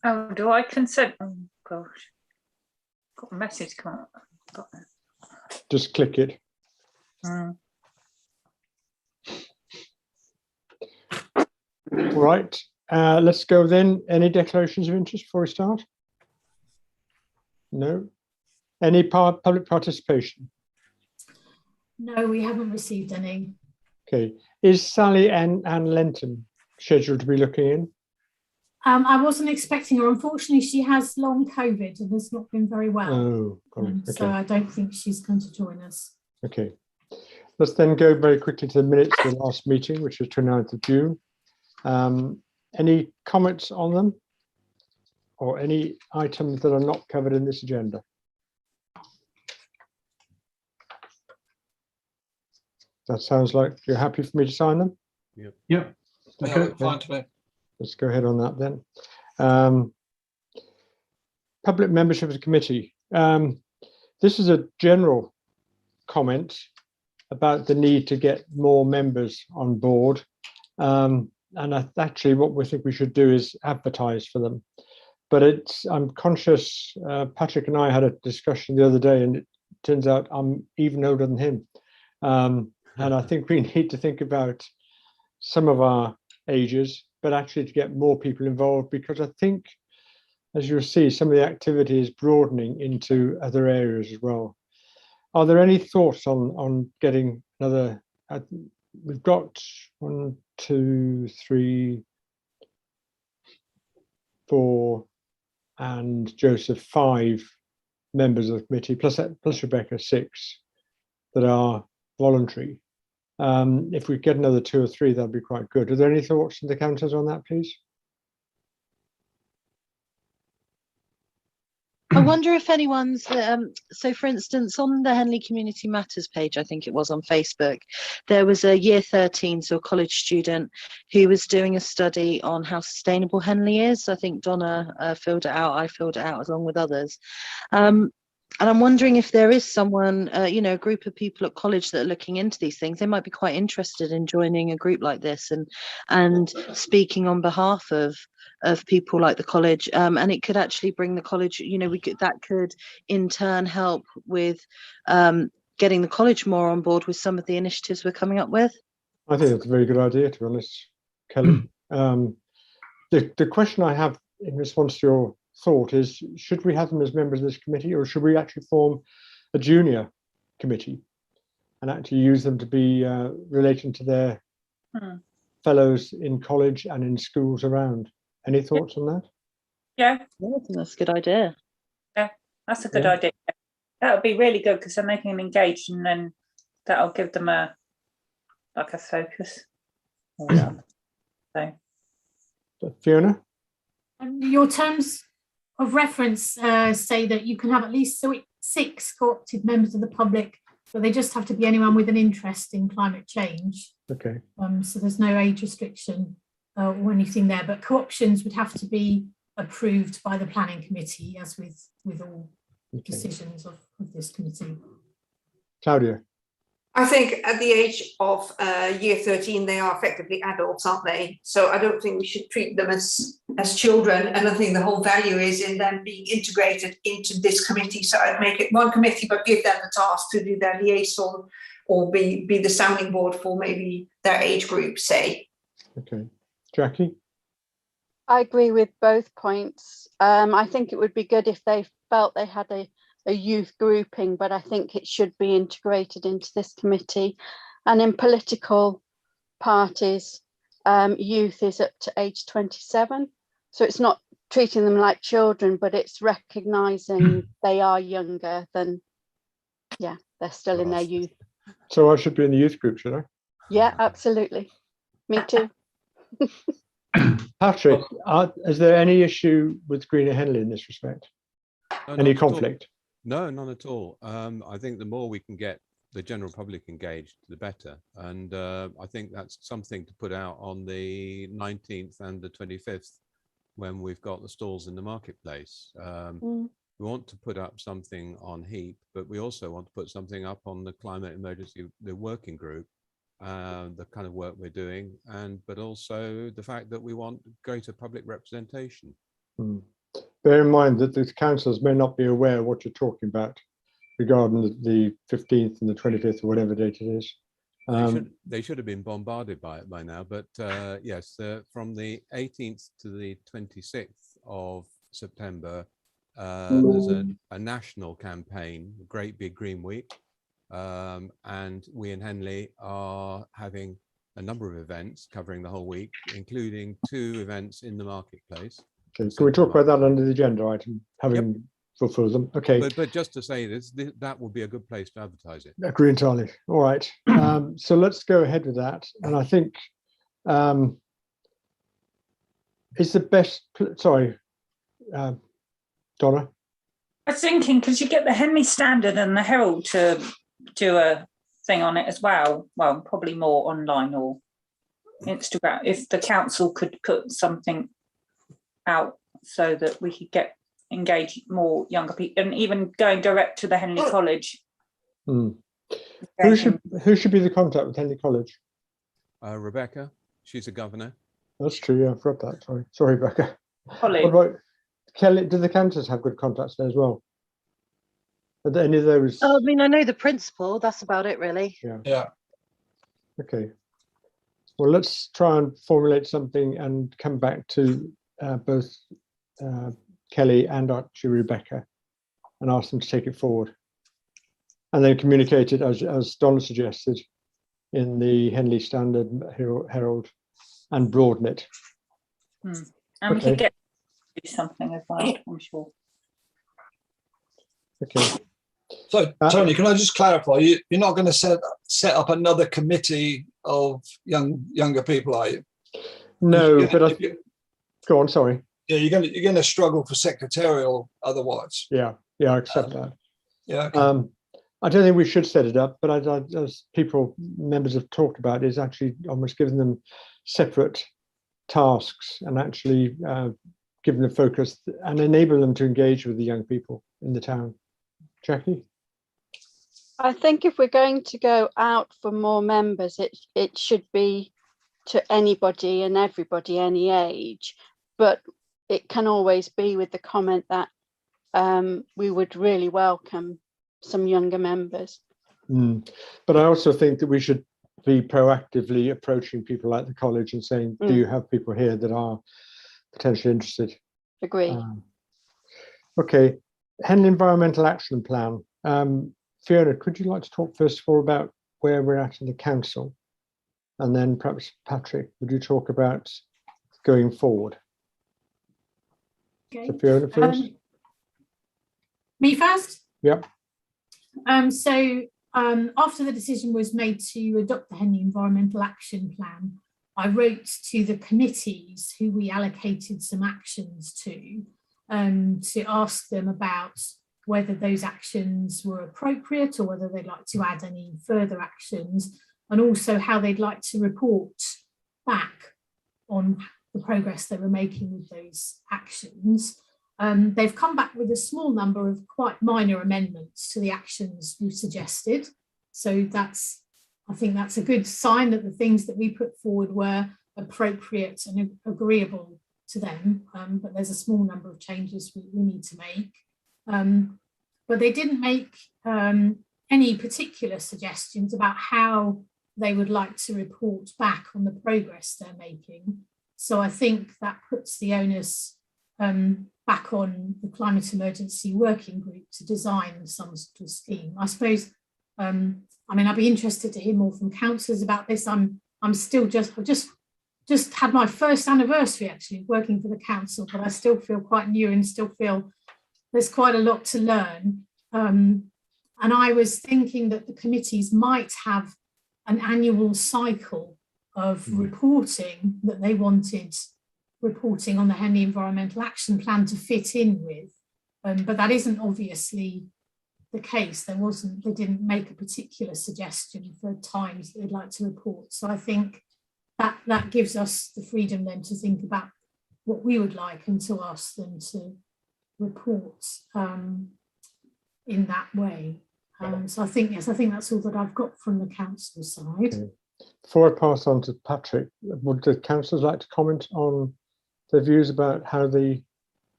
Oh, do I consent? Oh gosh, got a message come up. Just click it. Right, let's go then. Any declarations of interest before we start? No. Any public participation? No, we haven't received any. Okay. Is Sally and Anne Lenton scheduled to be looking in? I wasn't expecting her. Unfortunately, she has long COVID and has not been very well. Oh, okay. So I don't think she's going to join us. Okay. Let's then go very quickly to the minutes of the last meeting, which was 29th of June. Any comments on them or any items that are not covered in this agenda? That sounds like you're happy for me to sign them? Yep. Yep. Okay. Fine today. Let's go ahead on that then. Public membership of the committee. This is a general comment about the need to get more members on board. And actually what we think we should do is advertise for them. But I'm conscious, Patrick and I had a discussion the other day, and it turns out I'm even older than him. And I think we need to think about some of our ages, but actually to get more people involved, because I think, as you'll see, some of the activity is broadening into other areas as well. Are there any thoughts on getting another? We've got 1, 2, 3, 4, and Joseph, 5 members of the committee, plus Rebecca, 6 that are voluntary. If we get another 2 or 3, that'd be quite good. Are there any thoughts from the councillors on that, please? I wonder if anyone's, so for instance, on the Henley Community Matters page, I think it was on Facebook, there was a year 13, so a college student who was doing a study on how sustainable Henley is. I think Donna filled it out, I filled it out along with others. And I'm wondering if there is someone, a group of people at college that are looking into these things. They might be quite interested in joining a group like this and speaking on behalf of people like the college. And it could actually bring the college, that could in turn help with getting the college more on board with some of the initiatives we're coming up with. I think that's a very good idea, to be honest, Kelly. The question I have in response to your thought is, should we have them as members of this committee, or should we actually form a junior committee and actually use them to be relating to their fellows in college and in schools around? Any thoughts on that? Yeah, I think that's a good idea. Yeah, that's a good idea. That would be really good, because then they can engage, and then that'll give them a focus. So, Fiona? Your terms of reference say that you can have at least 6 co-opted members of the public, but they just have to be anyone with an interest in climate change. Okay. So there's no age restriction or anything there, but co-options would have to be approved by the planning committee, as with all decisions of this committee. Claudia? I think at the age of year 13, they are effectively adults, aren't they? So I don't think we should treat them as children. And I think the whole value is in them being integrated into this committee. So I'd make it one committee, but give them the task to do their liaison or be the sounding board for maybe their age group, say. Okay. Jackie? I agree with both points. I think it would be good if they felt they had a youth grouping, but I think it should be integrated into this committee. And in political parties, youth is up to age 27. So it's not treating them like children, but it's recognising they are younger than, they're still in their youth. So I should be in the youth group, should I? Yeah, absolutely. Me too. Patrick, is there any issue with Greener Henley in this respect? No, any conflict? No, none at all. I think the more we can get the general public engaged, the better. And I think that's something to put out on the 19th and the 25th, when we've got the stalls in the marketplace. We want to put up something on heat, but we also want to put something up on the climate emergency, the working group, the kind of work we're doing, but also the fact that we want greater public representation. Bear in mind that the councillors may not be aware of what you're talking about regarding the 15th and the 25th or whatever date it is. They should have been bombarded by it by now, but yes, from the 18th to the 26th of September, there's a national campaign, Great Big Green Week, and we in Henley are having a number of events covering the whole week, including 2 events in the marketplace. Okay, can we talk about that under the agenda item, having fulfilled them? Okay. But just to say this, that would be a good place to advertise it. Agree entirely. All right. So let's go ahead with that. And I think is the best, sorry, Donna? I was thinking, could you get the Henley Standard and the Herald to do a thing on it as well? Well, probably more online or Instagram. If the council could put something out so that we could engage more younger people, and even going direct to the Henley College. Who should be the contact with Henley College? Rebecca, she's a governor. That's true. Yeah, I forgot that. Sorry, Rebecca. College. What about Kelly? Do the councillors have good contacts there as well? Are there any of those? I mean, I know the principal. That's about it, really. Yeah. Okay. Well, let's try and formulate something and come back to both Kelly and actually Rebecca and ask them to take it forward. And then communicate it, as Donna suggested, in the Henley Standard, Herald, and broaden it. And we could get something as well, I'm sure. Okay. So, Tony, can I just clarify? You're not going to set up another committee of younger people, are you? No, but go on. Sorry. Yeah, you're going to struggle for secretarial otherwise. Yeah, I accept that. Yeah. Okay. I don't think we should set it up, but as members have talked about, is actually almost giving them separate tasks and actually giving them focus and enable them to engage with the young people in the town. Jackie? I think if we're going to go out for more members, it should be to anybody and everybody, any age, but it can always be with the comment that we would really welcome some younger members. But I also think that we should be proactively approaching people like the college and saying, do you have people here that are potentially interested? Agree. Okay, Henley Environmental Action Plan. Fiona, could you like to talk first of all about where we're at in the council? And then perhaps Patrick, would you talk about going forward? Okay. So Fiona first. Me first? Yep. So after the decision was made to adopt the Henley Environmental Action Plan, I wrote to the committees who we allocated some actions to ask them about whether those actions were appropriate or whether they'd like to add any further actions, and also how they'd like to report back on the progress they were making with those actions. They've come back with a small number of quite minor amendments to the actions we suggested. So I think that's a good sign that the things that we put forward were appropriate and agreeable to them. But there's a small number of changes we need to make. But they didn't make any particular suggestions about how they would like to report back on the progress they're making. So I think that puts the onus back on the Climate Emergency Working Group to design some sort of scheme. I suppose, I mean, I'd be interested to hear more from councillors about this. I've just had my first anniversary actually working for the council, but I still feel quite new and still feel there's quite a lot to learn. And I was thinking that the committees might have an annual cycle of reporting that they wanted reporting on the Henley Environmental Action Plan to fit in with, but that isn't obviously the case. They didn't make a particular suggestion for times that they'd like to report. So I think that gives us the freedom then to think about what we would like and to ask them to report in that way. So I think that's all that I've got from the council side. Okay. Before I pass on to Patrick, would the councillors like to comment on their views about how the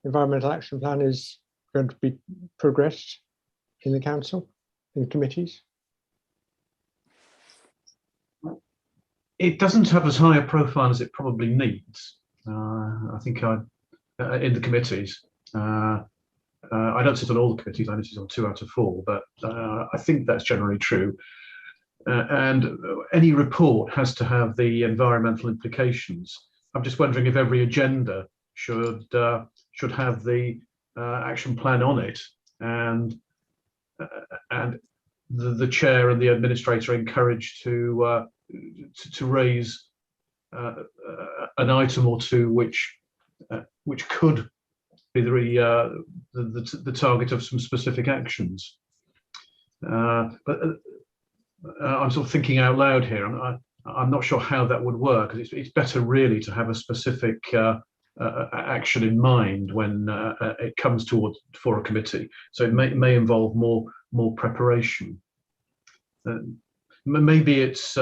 environmental action plan is going to be progressed in the council, in committees? It doesn't have as high a profile as it probably needs. I think in the committees. I don't sit on all the committees, I sit on 2 out of 4, but I think that's generally true. And any report has to have the environmental implications. I'm just wondering if every agenda should have the action plan on it, and the chair and the administrator are encouraged to raise an item or two which could be the target of some specific actions. But I'm sort of thinking out loud here. I'm not sure how that would work. It's better really to have a specific action in mind when it comes for a committee. So it may involve more preparation. Maybe it's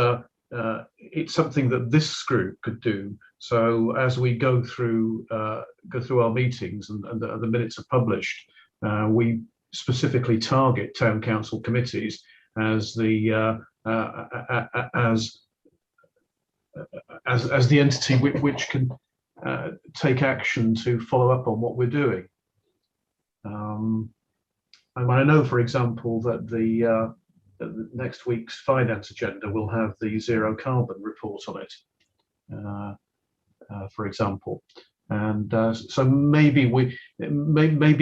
something that this group could do. So as we go through our meetings and the minutes are published, we specifically target town council committees as the as the entity which can take action to follow up on what we're doing. And I know, for example, that the next week's finance agenda will have the zero carbon report on it, for example, and so maybe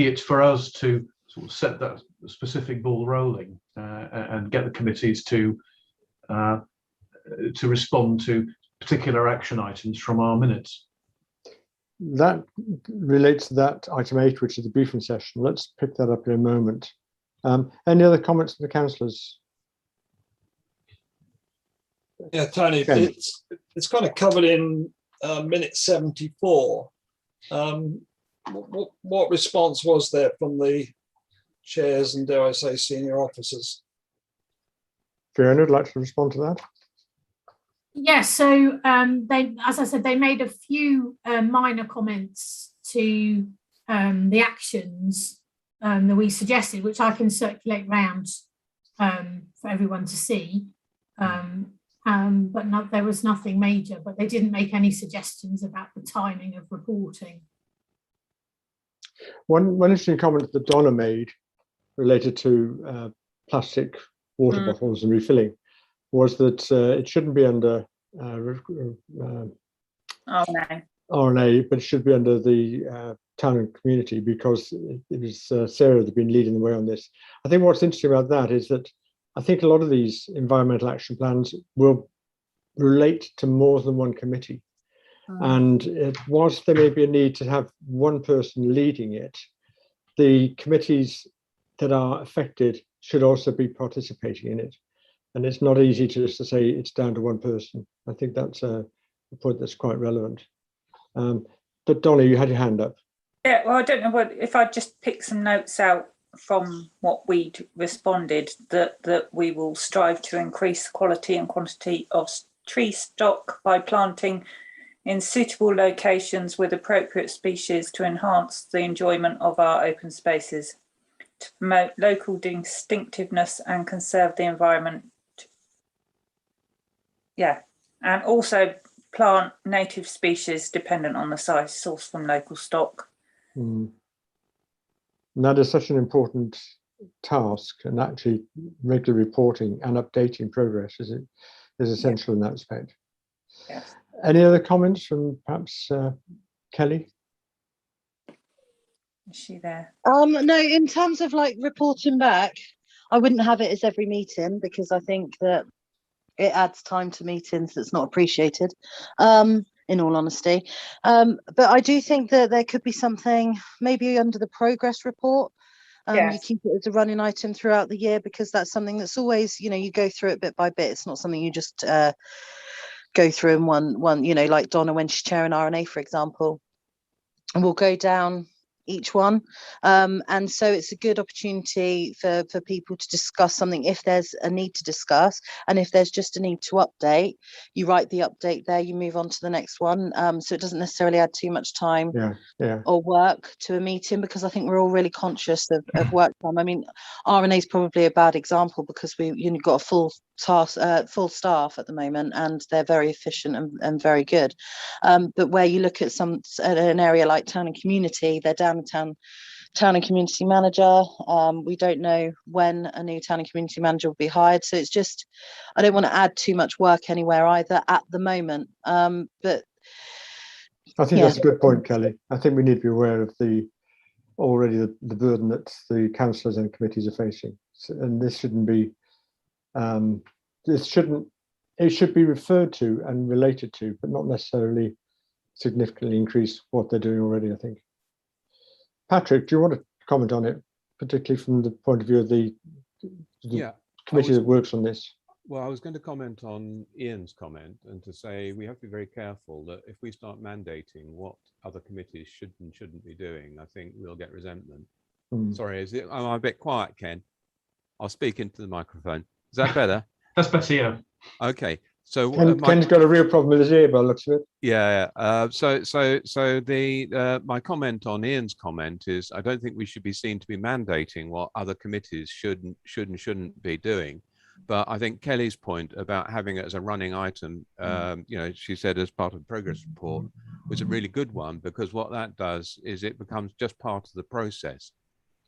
it's for us to sort of set that specific ball rolling and get the committees to respond to particular action items from our minutes. That relates to that item 8, which is the briefing session. Let's pick that up in a moment. Any other comments from the councillors? Yeah, Tony, Ken. it's kind of covered in minute 74. What response was there from the chairs and, dare I say, senior officers? Fiona would like to respond to that. Yes, so they, as I said, they made a few minor comments to the actions that we suggested, which I can circulate round for everyone to see. But there was nothing major, but they didn't make any suggestions about the timing of reporting. One interesting comment that Donna made related to plastic water bottles and refilling was that it shouldn't be under RNA, but it should be under the town and community, because it was Sarah that's been leading the way on this. I think what's interesting about that is that I think a lot of these environmental action plans will relate to more than one committee. And whilst there may be a need to have one person leading it, the committees that are affected should also be participating in it. And it's not easy just to say it's down to one person. I think that's a point that's quite relevant. But Donna, you had your hand up. Yeah, well, I don't know if I just pick some notes out from what we'd responded, that we will strive to increase the quality and quantity of tree stock by planting in suitable locations with appropriate species to enhance the enjoyment of our open spaces, to promote local distinctiveness and conserve the environment. Yeah, and also plant native species dependent on the size, sourced from local stock. And that is such an important task, and actually regular reporting and updating progress is essential in that respect. Yes. Any other comments from perhaps Kelly? Is she there? No, in terms of like reporting back, I wouldn't have it as every meeting, because I think that it adds time to meetings that's not appreciated, in all honesty. But I do think that there could be something maybe under the progress report. Yes. You keep it as a running item throughout the year, because that's something that's always, you go through it bit by bit. It's not something you just go through in one, like Donna when she's chairing RNA, for example. And we'll go down each one, and so it's a good opportunity for people to discuss something if there's a need to discuss, and if there's just a need to update, you write the update there, you move on to the next one, so it doesn't necessarily add too much time or work to a meeting, because I think we're all really conscious of work time. I mean, RNA is probably a bad example because we've got a full staff at the moment, and they're very efficient and very good, but where you look at an area like town and community, they're down town and community manager. We don't know when a new town and community manager will be hired, so it's just, I don't want to add too much work anywhere either at the moment, but I think that's a good point, Kelly. I think we need to be aware of the burden that the councillors and committees are facing, and this shouldn't be it should be referred to and related to, but not necessarily significantly increase what they're doing already, I think. Patrick, do you want to comment on it, particularly from the point of view of the committee that works on this? Well, I was going to comment on Ian's comment and to say we have to be very careful that if we start mandating what other committees should and shouldn't be doing, I think we'll get resentment. Sorry, am I a bit quiet, Ken? I'll speak into the microphone. Is that better? That's better, yeah. Okay. So Ken's got a real problem with his ear by the looks of it. Yeah. So my comment on Ian's comment is I don't think we should be seen to be mandating what other committees should and shouldn't be doing. But I think Kelly's point about having it as a running item, she said as part of the progress report, was a really good one, because what that does is it becomes just part of the process.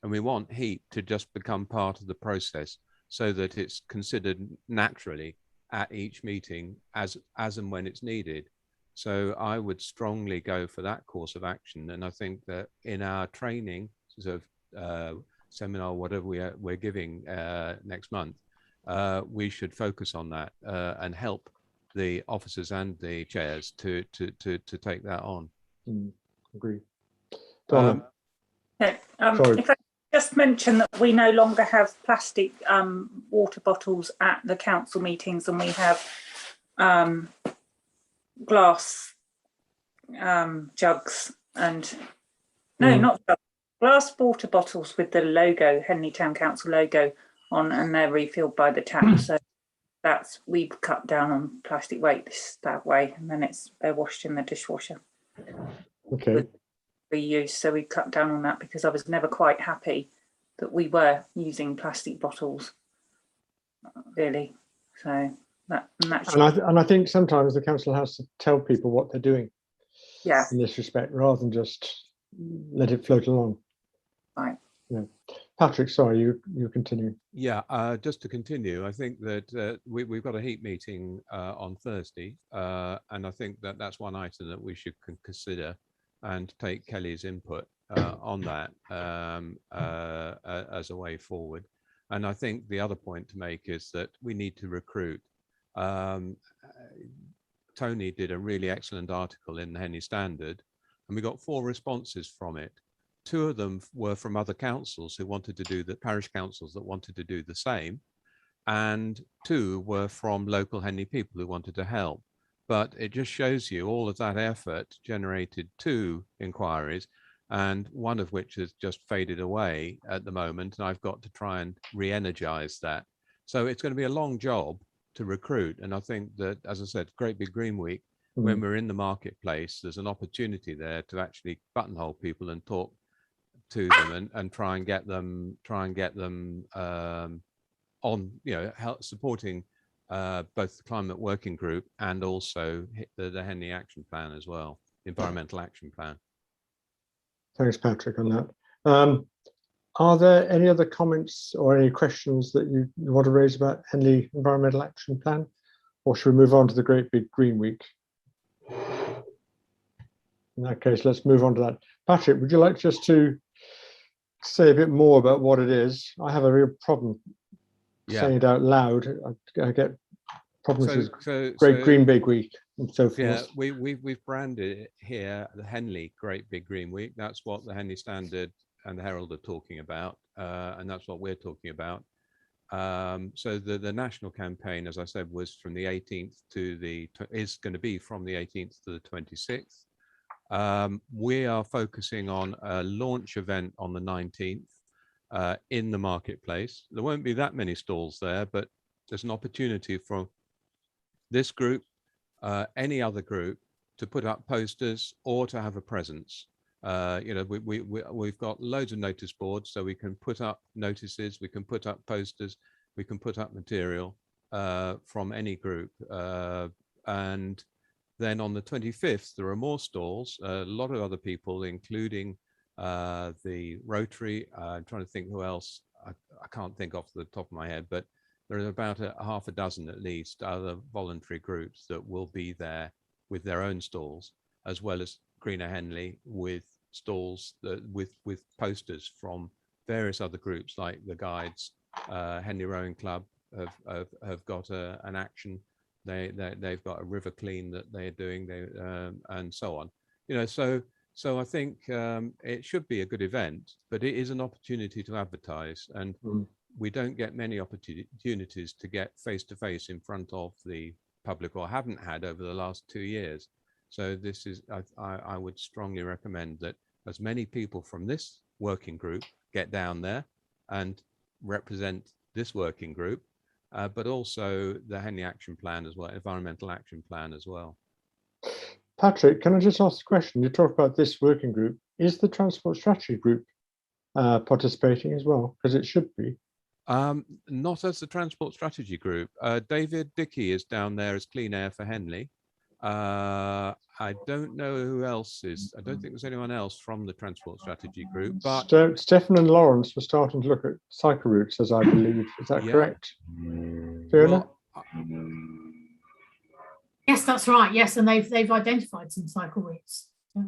And we want HEAT to just become part of the process so that it's considered naturally at each meeting as and when it's needed. So I would strongly go for that course of action. And I think that in our training sort of seminar, whatever we're giving next month, we should focus on that and help the officers and the chairs to take that on. Agree. If I just mention that we no longer have plastic water bottles at the council meetings, and we have glass jugs and not jugs, glass water bottles with the logo, Henley Town Council logo on, and they're refilled by the tap. So we've cut down on plastic waste that way, and then they're washed in the dishwasher. Okay. Reuse, so we cut down on that because I was never quite happy that we were using plastic bottles, really. So and I think sometimes the council has to tell people what they're doing. Yeah. In this respect, rather than just let it float along. Right. Yeah. Patrick, sorry, you continue. Yeah, just to continue, I think that we've got a HEAT meeting on Thursday, and I think that that's one item that we should consider and take Kelly's input on that as a way forward. And I think the other point to make is that we need to recruit. Tony did a really excellent article in the Henley Standard, and we got 4 responses from it. 2 of them were from other councils who wanted to do the parish councils that wanted to do the same, and 2 were from local Henley people who wanted to help. But it just shows you all of that effort generated 2 inquiries, and one of which has just faded away at the moment, and I've got to try and re-energize that. So it's going to be a long job to recruit, and I think that, as I said, Great Big Green Week, when we're in the marketplace, there's an opportunity there to actually buttonhole people and talk to them and try and get them on, help supporting both the climate working group and also the Henley action plan as well, environmental action plan. Thanks, Patrick, on that. Are there any other comments or any questions that you want to raise about Henley environmental action plan, or should we move on to the Great Big Green Week? In that case, let's move on to that. Patrick, would you like just to say a bit more about what it is? I have a real problem saying it out loud. I get problems with Great Green Big Week and so forth. Yeah, we've branded it here the Henley Great Big Green Week. That's what the Henley Standard and the Herald are talking about, and that's what we're talking about. So the national campaign, as I said, was from the 18th to is going to be from the 18th to the 26th. We are focusing on a launch event on the 19th in the marketplace. There won't be that many stalls there, but there's an opportunity for this group, any other group, to put up posters or to have a presence. You know, we've got loads of notice boards, so we can put up notices, we can put up posters, we can put up material from any group. And then on the 25th, there are more stalls, a lot of other people, including the Rotary. I'm trying to think who else. I can't think off the top of my head, but there are about half a dozen at least other voluntary groups that will be there with their own stalls, as well as Greener Henley with stalls that, with posters from various other groups like the Guides. Henley Rowing Club have got an action. They've got a river clean that they're doing, and so on. You know, so I think it should be a good event, but it is an opportunity to advertise, and we don't get many opportunities to get face to face in front of the public, or haven't had over the last 2 years. So this is, I would strongly recommend that as many people from this working group get down there and represent this working group, but also the Henley Action Plan as well, Environmental Action Plan as well. Patrick, can I just ask a question? You talk about this working group. Is the Transport Strategy Group participating as well? Because it should be. Not as the Transport Strategy Group. David Dickey is down there as Clean Air for Henley. I don't know who else is. I don't think there's anyone else from the Transport Strategy Group. But Stefan and Lawrence were starting to look at cycle routes, as I believe. Is that correct? Fiona? Well, Yes, that's right. Yes, and they've identified some cycle routes. Yeah.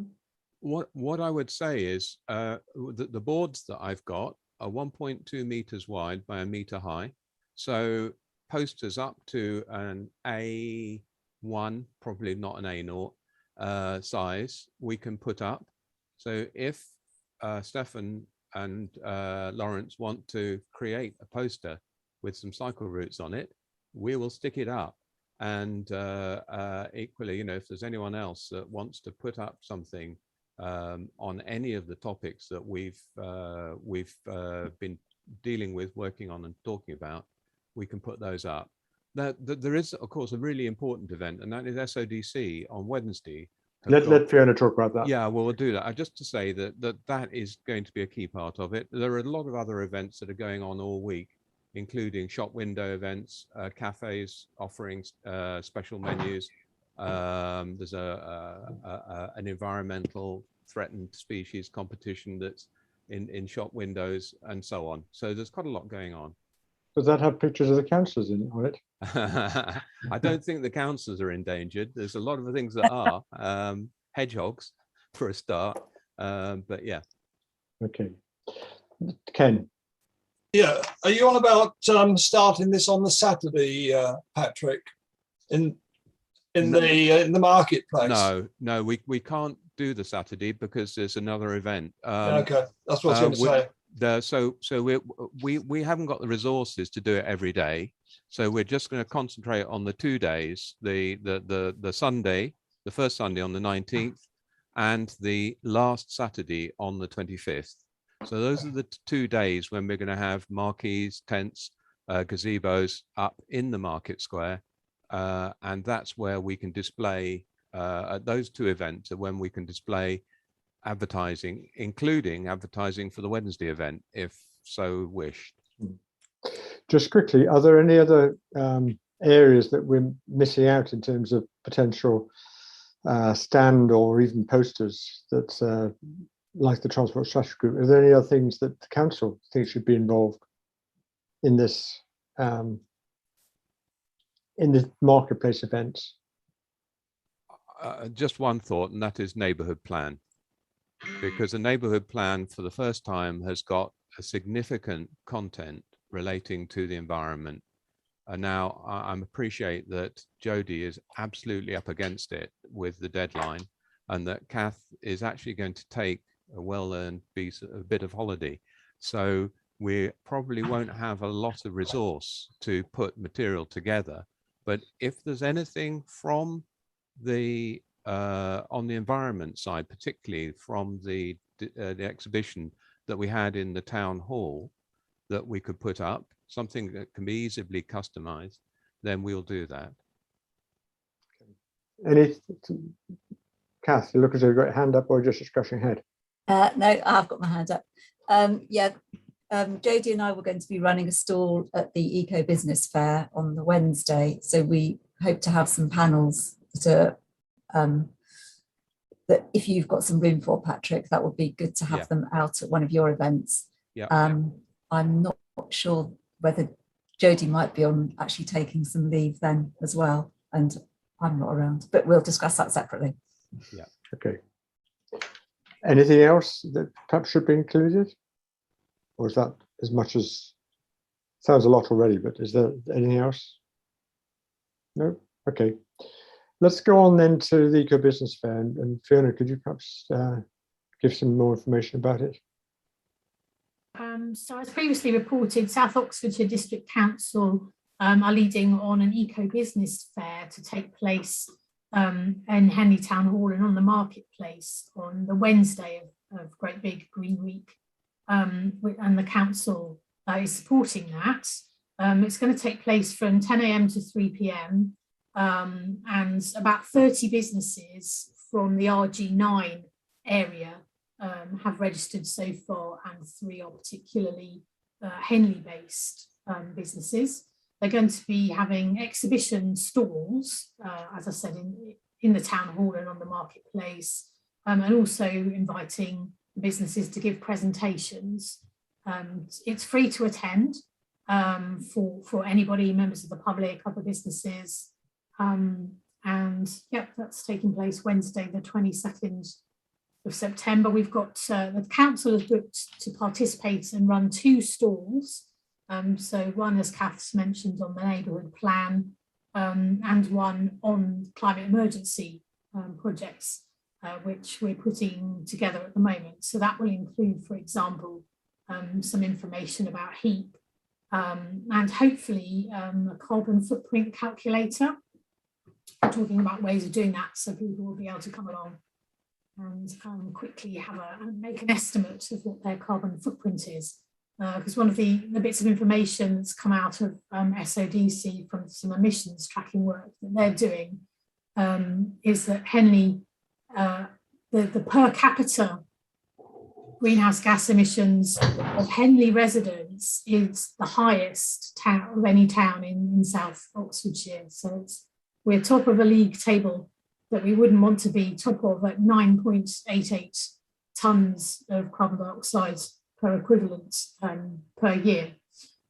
What I would say is the boards that I've got are 1.2 meters wide by 1 meter high. So posters up to an A1, probably not an A0 size, we can put up. So if Stefan and Lawrence want to create a poster with some cycle routes on it, we will stick it up. And equally, you know, if there's anyone else that wants to put up something on any of the topics that we've been dealing with, working on and talking about, we can put those up. Now, there is, of course, a really important event, and that is SODC on Wednesday. Let Fiona talk about that. Yeah, well, we'll do that. Just to say that is going to be a key part of it. There are a lot of other events that are going on all week, including shop window events, cafes offering special menus. There's an environmental threatened species competition that's in shop windows and so on. So there's quite a lot going on. Does that have pictures of the councillors in it? I don't think the councillors are endangered. There's a lot of things that are hedgehogs for a start, but yeah. Okay. Ken. Yeah, are you on about starting this on the Saturday, Patrick, in the marketplace? No, we can't do the Saturday because there's another event. Okay, that's what I was going to say. So we haven't got the resources to do it every day. So we're just going to concentrate on the 2 days, the Sunday, the first Sunday on the 19th, and the last Saturday on the 25th. So those are the 2 days when we're going to have marquees, tents, gazebos up in the market square. And that's where we can display, at those 2 events are when we can display advertising, including advertising for the Wednesday event, if so wished. Just quickly, are there any other areas that we're missing out in terms of potential stand or even posters that like the Transport Strategy Group? Are there any other things that the council thinks should be involved in this marketplace events? Just one thought, and that is neighbourhood plan, because a neighbourhood plan for the first time has got a significant content relating to the environment. And now I appreciate that Jodie is absolutely up against it with the deadline, and that Kath is actually going to take a well-earned a bit of holiday. So we probably won't have a lot of resource to put material together. But if there's anything from the on the environment side, particularly from the exhibition that we had in the town hall, that we could put up, something that can be easily customized, then we'll do that. Any, Kath, you look as though you've got your hand up or just scratching your head. No, I've got my hand up. Jodie and I were going to be running a stall at the Eco Business Fair on the Wednesday, so we hope to have some panels to that if you've got some room for, Patrick, that would be good to have them out at one of your events. I'm not sure whether Jodie might be on actually taking some leave then as well, and I'm not around, but we'll discuss that separately. Yeah. Okay. Anything else that perhaps should be included? Or is that as much as, sounds a lot already, but is there anything else? No? Okay. Let's go on then to the Eco Business Fair, and Fiona, could you perhaps give some more information about it? So as previously reported, South Oxfordshire District Council are leading on an Eco Business Fair to take place in Henley Town Hall and on the marketplace on the Wednesday of Great Big Green Week, and the council is supporting that. It's going to take place from 10 AM to 3 PM, and about 30 businesses from the RG9 area have registered so far, and 3 are particularly Henley-based businesses. They're going to be having exhibition stalls, as I said, in the town hall and on the marketplace, and also inviting businesses to give presentations. It's free to attend for anybody, members of the public, other businesses, and yep, that's taking place Wednesday, the 22nd of September. We've got the council has booked to participate and run 2 stalls. So one, as Kath's mentioned, on the neighbourhood plan, and one on climate emergency projects, which we're putting together at the moment. So that will include, for example, some information about heat, and hopefully a carbon footprint calculator. We're talking about ways of doing that, so people will be able to come along and quickly make an estimate of what their carbon footprint is. Because one of the bits of information that's come out of SODC from some emissions tracking work that they're doing is that Henley, the per capita greenhouse gas emissions of Henley residents is the highest of any town in South Oxfordshire. So we're top of a league table that we wouldn't want to be top of, at 9.88 tonnes of carbon dioxide per equivalent per year.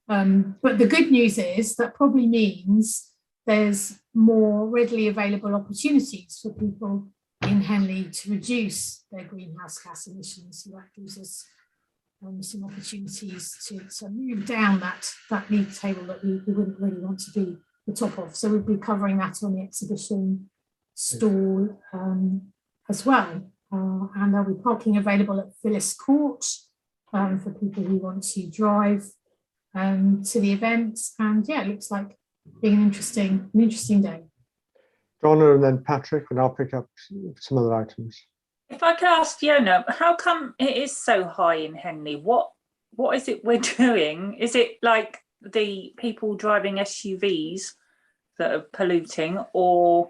But the good news is that probably means there's more readily available opportunities for people in Henley to reduce their greenhouse gas emissions. So that gives us some opportunities to move down that league table that we wouldn't really want to be the top of. So we'll be covering that on the exhibition stall as well. And there'll be parking available at Phyllis Court for people who want to drive to the event. And yeah, it looks like being an interesting day. Donna and then Patrick, and I'll pick up some other items. If I could ask Fiona, how come it is so high in Henley? What is it we're doing? Is it like the people driving SUVs that are polluting, or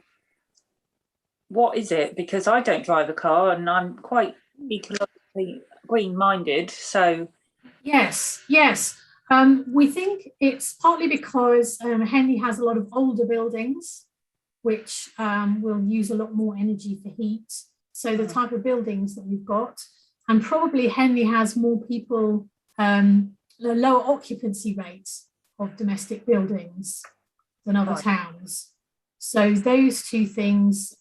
what is it? Because I don't drive a car and I'm quite ecologically green-minded, so... Yes. We think it's partly because Henley has a lot of older buildings, which will use a lot more energy for heat. So the type of buildings that we've got, and probably Henley has more people, the lower occupancy rates of domestic buildings than other towns. So those 2 things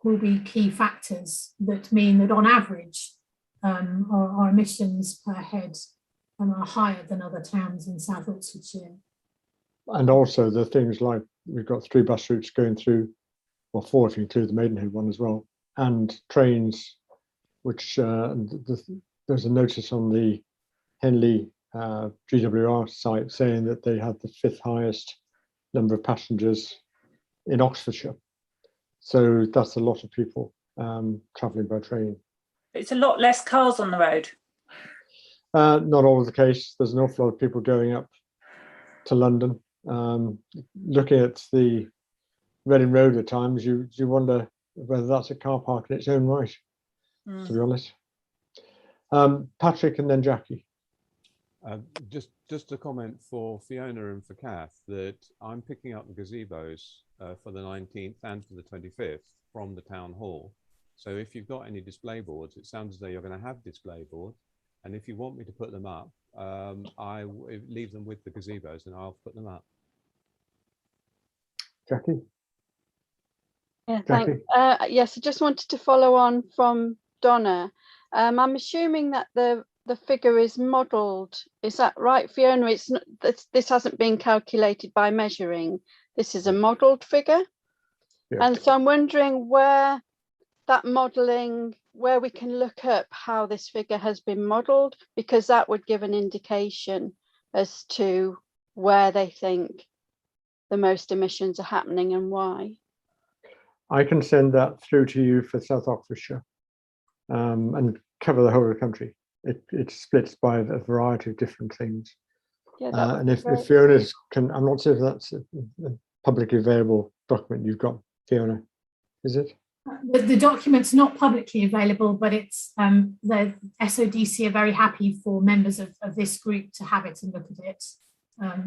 will be key factors that mean that on average, our emissions per head are higher than other towns in South Oxfordshire. And also the things like we've got 3 bus routes going through, or 4 if you include the Maidenhead one as well, and trains, which there's a notice on the Henley GWR site saying that they have the 5th highest number of passengers in Oxfordshire. So that's a lot of people travelling by train. It's a lot less cars on the road. Not always the case. There's an awful lot of people going up to London. Looking at the Reading Road at times, you wonder whether that's a car park in its own right, to be honest. Patrick and then Jackie. Just a comment for Fiona and for Kath that I'm picking up the gazebos for the 19th and for the 25th from the town hall. So if you've got any display boards, it sounds as though you're going to have display boards. And if you want me to put them up, I leave them with the gazebos and I'll put them up. Jackie? Yeah, Jackie? thanks. Yes, I just wanted to follow on from Donna. I'm assuming that the figure is modelled. Is that right, Fiona? It's not, this hasn't been calculated by measuring. This is a modelled figure. Yeah. And so I'm wondering where that modelling, where we can look up how this figure has been modelled, because that would give an indication as to where they think the most emissions are happening and why. I can send that through to you for South Oxfordshire and cover the whole of the country. It splits by a variety of different things. Yeah, and if Fiona can, I'm not sure if that's a publicly available document you've got, Fiona, is it? The document's not publicly available, but it's the SODC are very happy for members of this group to have it and look at it.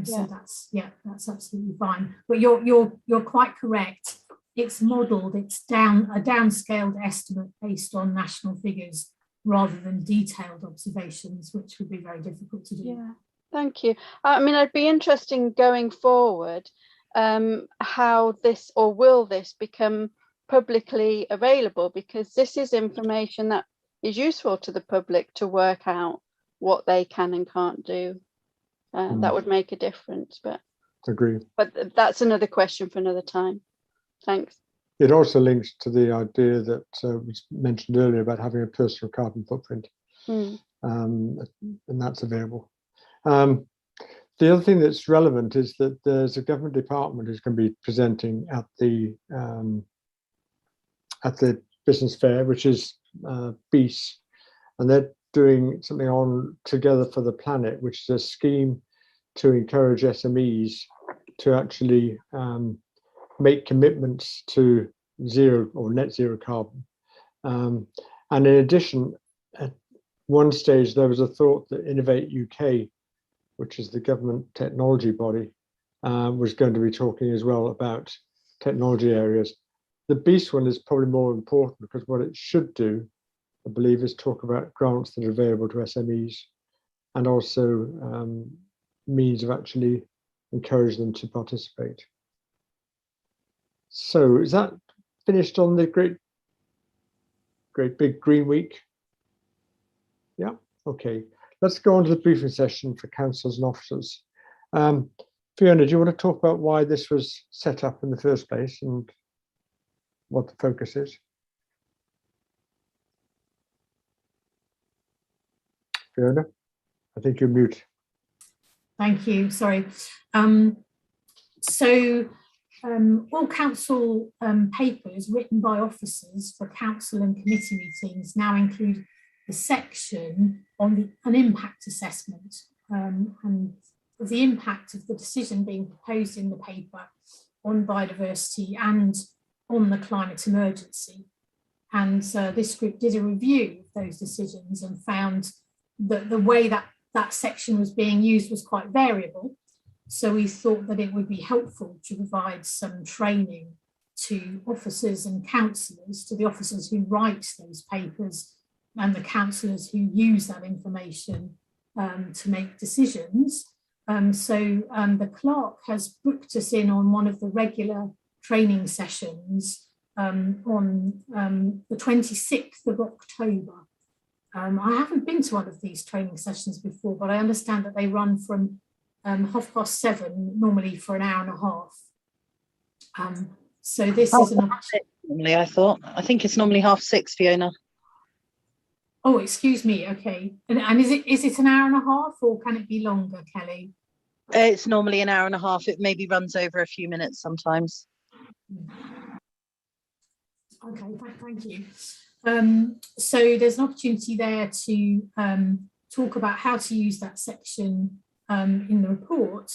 So that's absolutely fine. But you're quite correct. It's modelled. It's a downscaled estimate based on national figures rather than detailed observations, which would be very difficult to do. Yeah, thank you. I mean, I'd be interested going forward how this, or will this become publicly available, because this is information that is useful to the public to work out what they can and can't do. That would make a difference. But agree. But that's another question for another time. Thanks. It also links to the idea that was mentioned earlier about having a personal carbon footprint, and that's available. The other thing that's relevant is that there's a government department who's going to be presenting at the business fair, which is BEAS, and they're doing something on Together for the Planet, which is a scheme to encourage SMEs to actually make commitments to zero or net zero carbon. And in addition, at one stage, there was a thought that Innovate UK, which is the government technology body, was going to be talking as well about technology areas. The BEAS one is probably more important because what it should do, I believe, is talk about grants that are available to SMEs and also means of actually encouraging them to participate. So is that finished on the great big green week? Yeah, okay. Let's go on to the briefing session for councillors and officers. Fiona, do you want to talk about why this was set up in the first place and what the focus is? Fiona, I think you're mute. Thank you, sorry. All council papers written by officers for council and committee meetings now include the section on an impact assessment and the impact of the decision being proposed in the paper on biodiversity and on the climate emergency. And this group did a review of those decisions and found that the way that section was being used was quite variable. So we thought that it would be helpful to provide some training to officers and councillors, to the officers who write those papers and the councillors who use that information to make decisions. The clerk has booked us in on one of the regular training sessions on the 26th of October. I haven't been to one of these training sessions before, but I understand that they run from 7:30, normally for an hour and a half. So this is an opportunity. Normally, I think it's normally 6:30, Fiona. Oh, excuse me. Okay, and is it an hour and a half, or can it be longer, Kelly? It's normally an hour and a half. It maybe runs over a few minutes sometimes. Okay, thank you. So there's an opportunity there to talk about how to use that section in the report,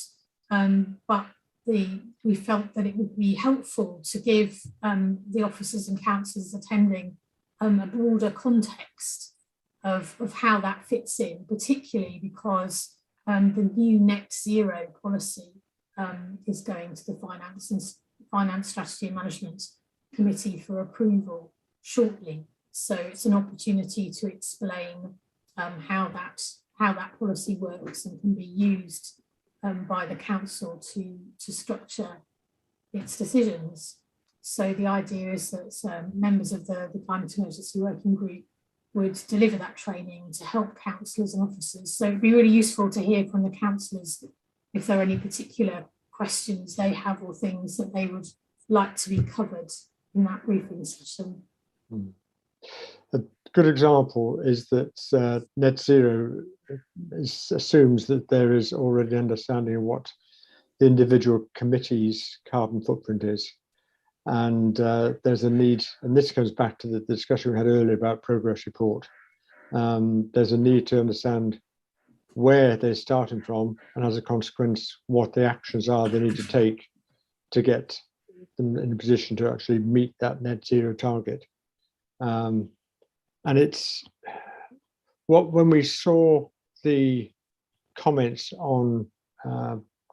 but we felt that it would be helpful to give the officers and councillors attending a broader context of how that fits in, particularly because the new net zero policy is going to the Finance Strategy and Management Committee for approval shortly. So it's an opportunity to explain how that policy works and can be used by the council to structure its decisions. So the idea is that members of the Climate Emergency Working Group would deliver that training to help councillors and officers. So it'd be really useful to hear from the councillors if there are any particular questions they have or things that they would like to be covered in that briefing session. A good example is that net zero assumes that there is already understanding of what the individual committee's carbon footprint is. And there's a need, and this comes back to the discussion we had earlier about progress report. There's a need to understand where they're starting from, and as a consequence, what the actions are they need to take to get them in a position to actually meet that net zero target. And it's when we saw the comments on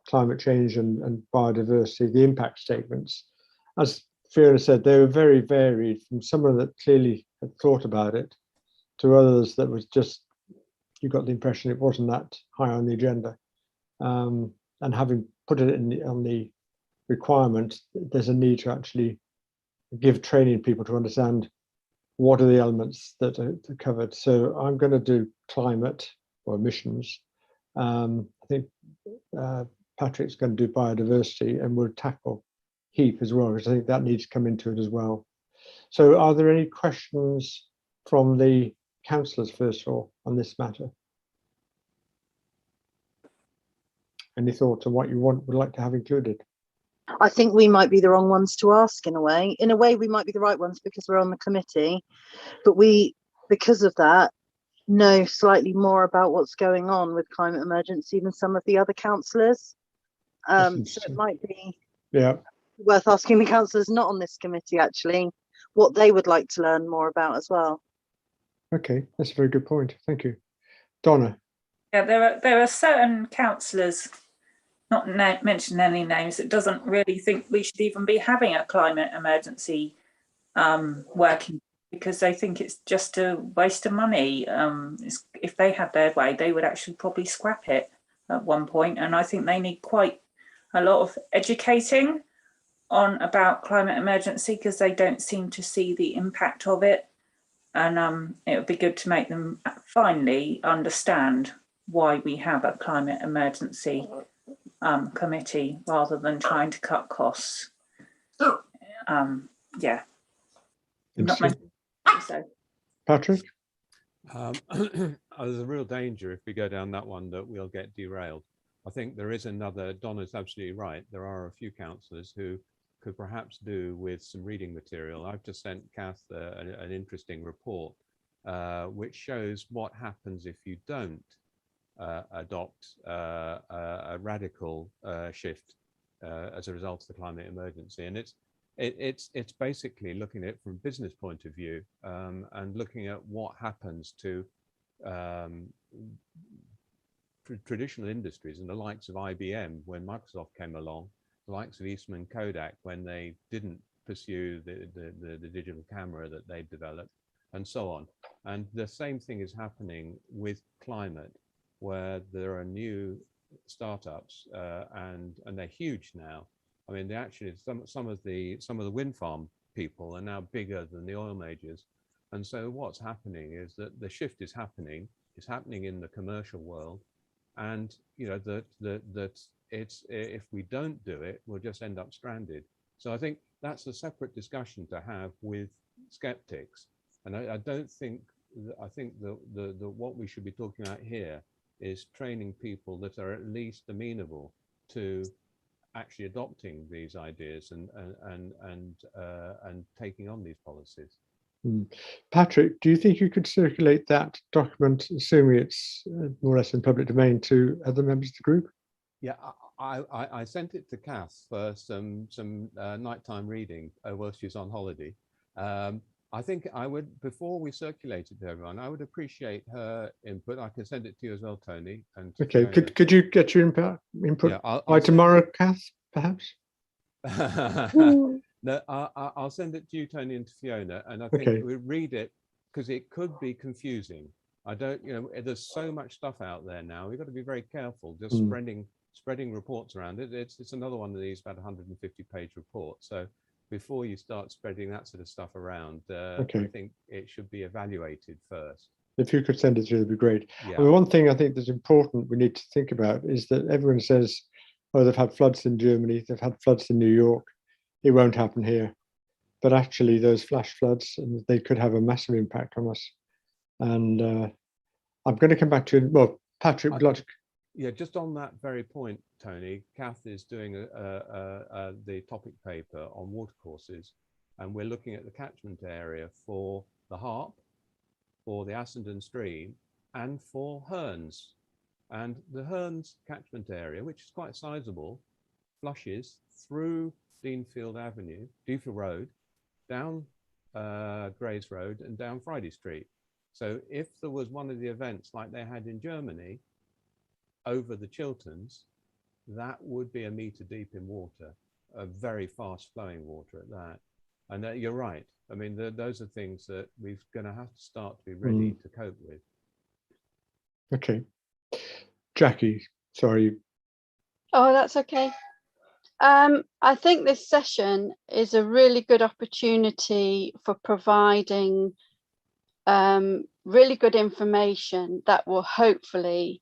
climate change and biodiversity, the impact statements, as Fiona said, they were very varied, from someone that clearly had thought about it to others that was just, you got the impression it wasn't that high on the agenda. And having put it on the requirement, there's a need to actually give training people to understand what are the elements that are covered. So I'm going to do climate or emissions. I think Patrick's going to do biodiversity, and we'll tackle heap as well, because I think that needs to come into it as well. So are there any questions from the councillors first of all on this matter? Any thoughts on what you would like to have included? I think we might be the wrong ones to ask in a way. In a way, we might be the right ones because we're on the committee, but we, because of that, know slightly more about what's going on with climate emergency than some of the other councillors. So it might be worth asking the councillors not on this committee actually what they would like to learn more about as well. Okay, that's a very good point. Thank you. Donna. Yeah, there are certain councillors, not mention any names, that doesn't really think we should even be having a climate emergency working, because they think it's just a waste of money. If they had their way, they would actually probably scrap it at one point. And I think they need quite a lot of educating on about climate emergency, because they don't seem to see the impact of it. And it would be good to make them finally understand why we have a climate emergency committee, rather than trying to cut costs. Yeah. So. Patrick? There's a real danger if we go down that one that we'll get derailed. I think there is another, Donna's absolutely right. There are a few councillors who could perhaps do with some reading material. I've just sent Kath an interesting report which shows what happens if you don't adopt a radical shift as a result of the climate emergency. And it's basically looking at it from a business point of view, and looking at what happens to traditional industries and the likes of IBM when Microsoft came along, the likes of Eastman Kodak when they didn't pursue the digital camera that they developed, and so on. And the same thing is happening with climate, where there are new startups and they're huge now. I mean, they actually, some of the wind farm people are now bigger than the oil majors. And so what's happening is that the shift is happening. It's happening in the commercial world, and you know that it's, if we don't do it, we'll just end up stranded. So I think that's a separate discussion to have with skeptics. And I don't think, I think the what we should be talking about here is training people that are at least amenable to actually adopting these ideas and taking on these policies. Patrick, do you think you could circulate that document, assuming it's more or less in public domain, to other members of the group? Yeah, I sent it to Kath for some nighttime reading while she's on holiday. I think I would, before we circulate it to everyone, I would appreciate her input. I can send it to you as well, Tony. And okay, could you get your input yeah, by tomorrow, Kath, perhaps? No, I'll send it to you, Tony, and to Fiona, and I think we read it because it could be confusing. I don't, there's so much stuff out there now. We've got to be very careful just spreading reports around it. It's another one of these about 150-page reports. So before you start spreading that sort of stuff around, I think it should be evaluated first. If you could send it through, that'd be great. Yeah. I mean, one thing I think that's important we need to think about is that everyone says, oh, they've had floods in Germany, they've had floods in New York, it won't happen here. But actually those flash floods, and they could have a massive impact on us. And I'm going to come back to it. Well, Patrick, would like to... Yeah, just on that very point, Tony, Kath is doing the topic paper on watercourses, and we're looking at the catchment area for the Harp, for the Assendon Stream, and for Herns. And the Herns catchment area, which is quite sizable, flushes through Deanfield Road, down Grays Road, and down Friday Street. So if there was one of the events like they had in Germany over the Chilterns, that would be a metre deep in water, a very fast flowing water at that. And you're right. I mean, those are things that we're going to have to start to be ready to cope with. Okay. Jackie, sorry. Oh, that's okay. I think this session is a really good opportunity for providing really good information that will hopefully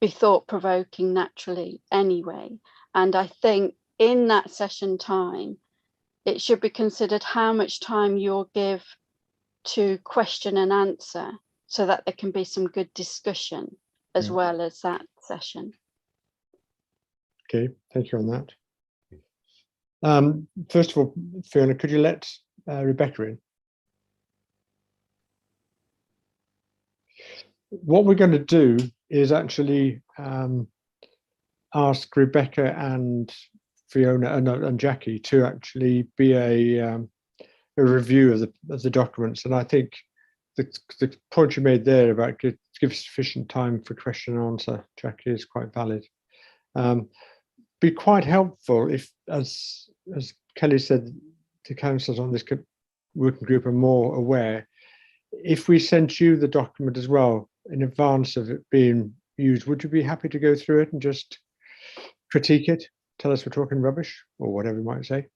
be thought-provoking naturally anyway. And I think in that session time, it should be considered how much time you'll give to question and answer so that there can be some good discussion as well as that session. Okay, thank you on that. First of all, Fiona, could you let Rebecca in? What we're going to do is actually ask Rebecca and Fiona and Jackie to actually be a review of the documents. And I think the point you made there about give sufficient time for question and answer, Jackie, is quite valid. Be quite helpful if, as Kelly said, the councillors on this working group are more aware. If we sent you the document as well in advance of it being used, would you be happy to go through it and just critique it? Tell us we're talking rubbish or whatever you might say.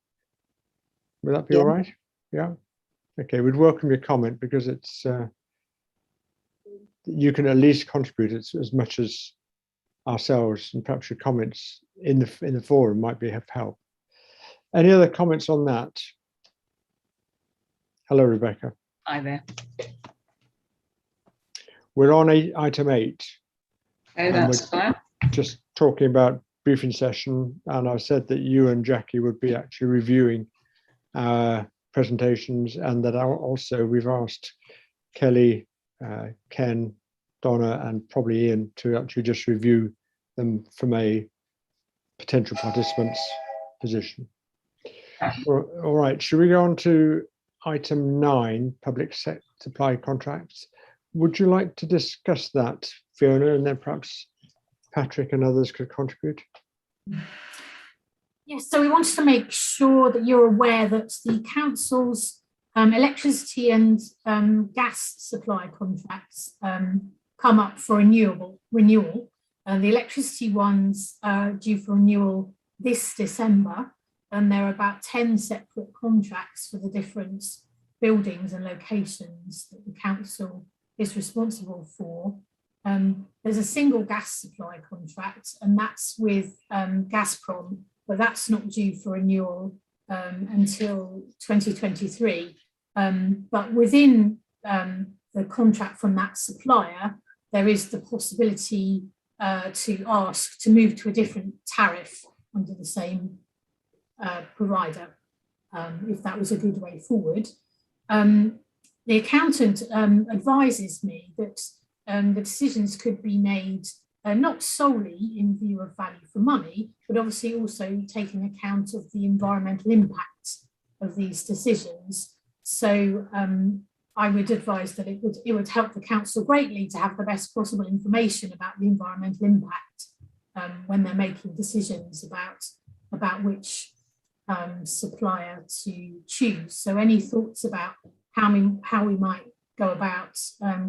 Would that be all right? Yeah. Okay, we'd welcome your comment because it's you can at least contribute as much as ourselves, and perhaps your comments in the forum might be of help. Any other comments on that? Hello, Rebecca. Hi there. We're on item 8. Oh, that's fine. Just talking about briefing session, and I said that you and Jackie would be actually reviewing our presentations, and that also we've asked Kelly, Ken, Donna, and probably Ian to actually just review them from a potential participant's position. All right, should we go on to item 9, public supply contracts? Would you like to discuss that, Fiona, and then perhaps Patrick and others could contribute? Yes, so we wanted to make sure that you're aware that the council's electricity and gas supply contracts come up for renewal. The electricity ones are due for renewal this December, and there are about 10 separate contracts for the different buildings and locations that the council is responsible for. There's a single gas supply contract, and that's with Gazprom, but that's not due for renewal until 2023. But within the contract from that supplier, there is the possibility to ask to move to a different tariff under the same provider, if that was a good way forward. The accountant advises me that the decisions could be made not solely in view of value for money, but obviously also taking account of the environmental impact of these decisions. So I would advise that it would help the council greatly to have the best possible information about the environmental impact when they're making decisions about which supplier to choose. So any thoughts about how we might go about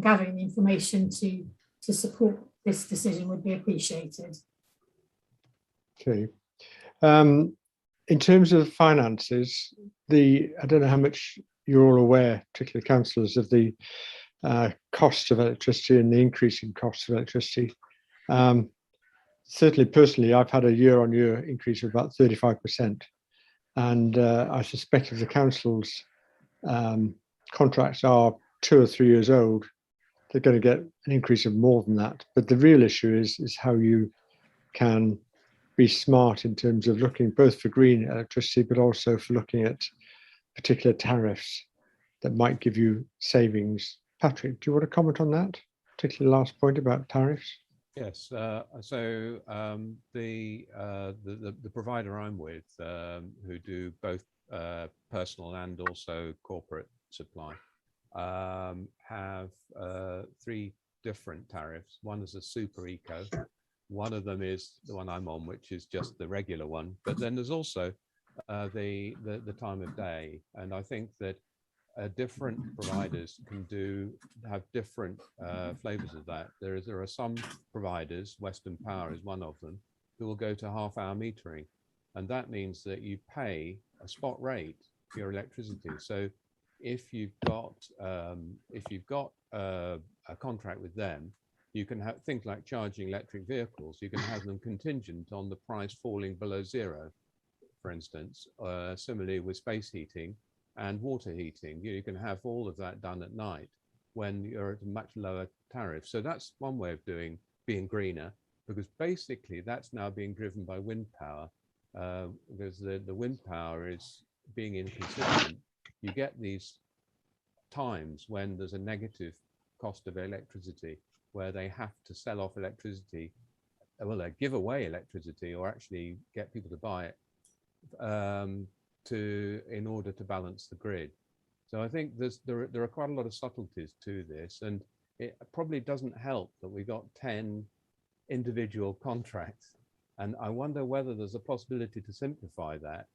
gathering the information to support this decision would be appreciated. Okay. In terms of finances, I don't know how much you're all aware, particularly councillors, of the cost of electricity and the increasing costs of electricity. Certainly, personally, I've had a year-on-year increase of about 35%. And I suspect if the council's contracts are 2 or 3 years old, they're going to get an increase of more than that. But the real issue is how you can be smart in terms of looking both for green electricity, but also for looking at particular tariffs that might give you savings. Patrick, do you want to comment on that, particularly the last point about tariffs? Yes. So the provider I'm with, who do both personal and also corporate supply, have 3 different tariffs. One is a super eco. One of them is the one I'm on, which is just the regular one. But then there's also the time of day, and I think that different providers can have different flavors of that. There are some providers, Western Power is one of them, who will go to half-hour metering, and that means that you pay a spot rate for your electricity. So if you've got a contract with them, you can have things like charging electric vehicles. You can have them contingent on the price falling below zero, for instance. Similarly with space heating and water heating, you can have all of that done at night when you're at a much lower tariff. So that's one way of being greener, because basically that's now being driven by wind power, because the wind power is being inconsistent. You get these times when there's a negative cost of electricity, where they have to sell off electricity, well, they give away electricity or actually get people to buy it in order to balance the grid. So I think there are quite a lot of subtleties to this, and it probably doesn't help that we got 10 individual contracts. And I wonder whether there's a possibility to simplify that,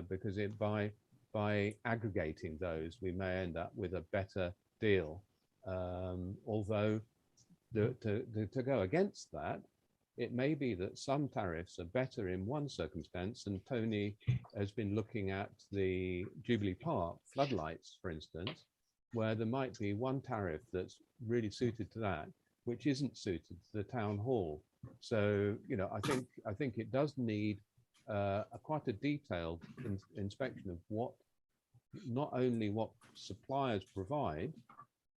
because by aggregating those, we may end up with a better deal. Although to go against that, it may be that some tariffs are better in one circumstance, and Tony has been looking at the Jubilee Park floodlights, for instance, where there might be one tariff that's really suited to that, which isn't suited to the town hall. So, I think it does need quite a detailed inspection of not only what suppliers provide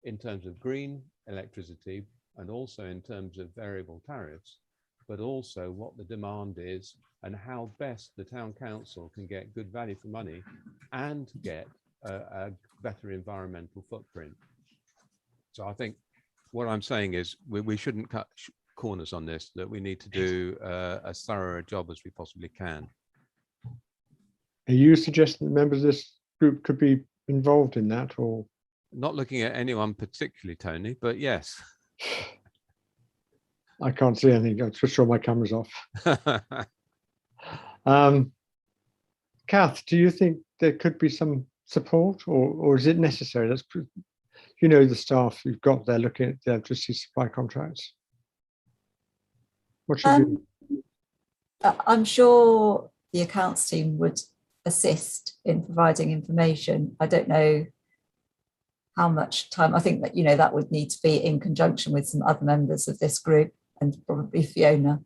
in terms of green electricity and also in terms of variable tariffs, but also what the demand is and how best the town council can get good value for money and get a better environmental footprint. So I think what I'm saying is we shouldn't cut corners on this, that we need to do as thorough a job as we possibly can. Are you suggesting that members of this group could be involved in that, or? Not looking at anyone particularly, Tony, but yes. I can't see anything. I'll switch all my cameras off. Kath, do you think there could be some support, or is it necessary? The staff you've got there looking at the electricity supply contracts. What should we do? I'm sure the accounts team would assist in providing information. I don't know how much time. I think that that would need to be in conjunction with some other members of this group and probably Fiona.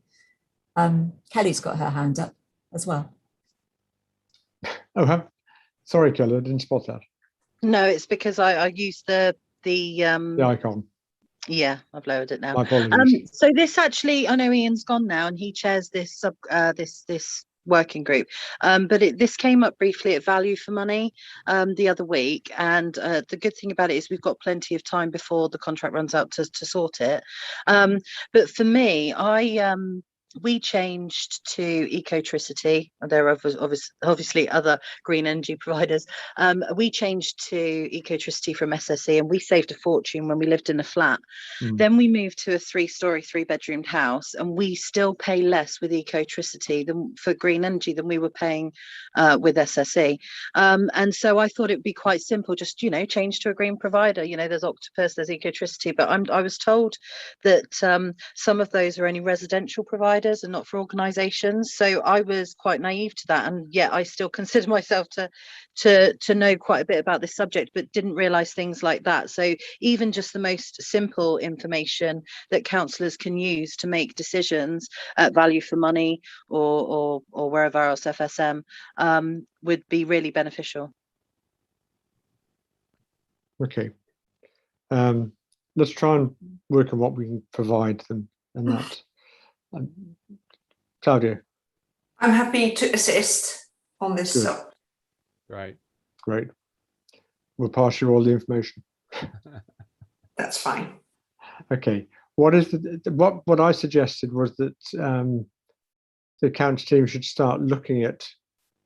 Kelly's got her hand up as well. Oh, sorry, Kelly, I didn't spot that. No, it's because I used the icon. Yeah, I've lowered it now. My apologies. So this actually, I know Ian's gone now, and he chairs this working group. But this came up briefly at Value for Money the other week, and the good thing about it is we've got plenty of time before the contract runs out to sort it. But for me, we changed to Ecotricity. There are obviously other green energy providers. We changed to Ecotricity from SSE, and we saved a fortune when we lived in a flat. Then we moved to a 3-storey, 3-bedroomed house, and we still pay less with Ecotricity for green energy than we were paying with SSE. And so I thought it'd be quite simple, just, you know, change to a green provider. You know, there's Octopus, there's Ecotricity, but I was told that some of those are only residential providers and not for organisations. So I was quite naive to that, and yet I still consider myself to know quite a bit about this subject, but didn't realise things like that. So even just the most simple information that councillors can use to make decisions at Value for Money or wherever else, FSM, would be really beneficial. Okay. Let's try and work on what we can provide them and that. Claudia. I'm happy to assist on this. Good. So. Right. Great. We'll pass you all the information. That's fine. Okay. What is what I suggested was that the accounts team should start looking at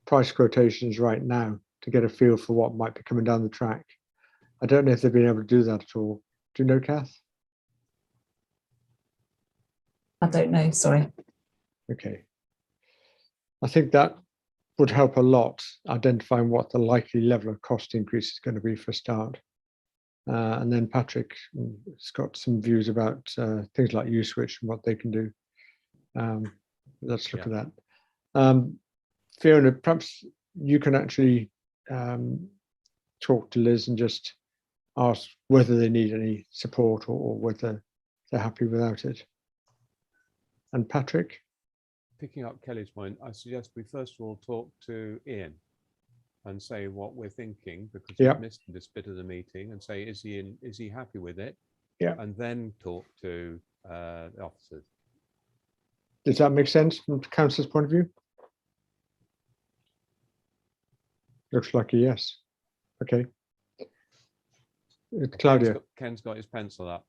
price quotations right now to get a feel for what might be coming down the track. I don't know if they've been able to do that at all. Do you know, Kath? I don't know, sorry. Okay. I think that would help a lot identifying what the likely level of cost increase is going to be for a start. And then Patrick has got some views about things like U-Switch and what they can do. Let's look at that. Fiona, perhaps you can actually talk to Liz and just ask whether they need any support or whether they're happy without it. And Patrick? Picking up Kelly's point, I suggest we first of all talk to Ian and say what we're thinking, because we've missed this bit of the meeting, and say, is he happy with it? Yeah. And then talk to the officers. Does that make sense from the council's point of view? Looks like a yes. Okay. Claudia. Ken's got his pencil up.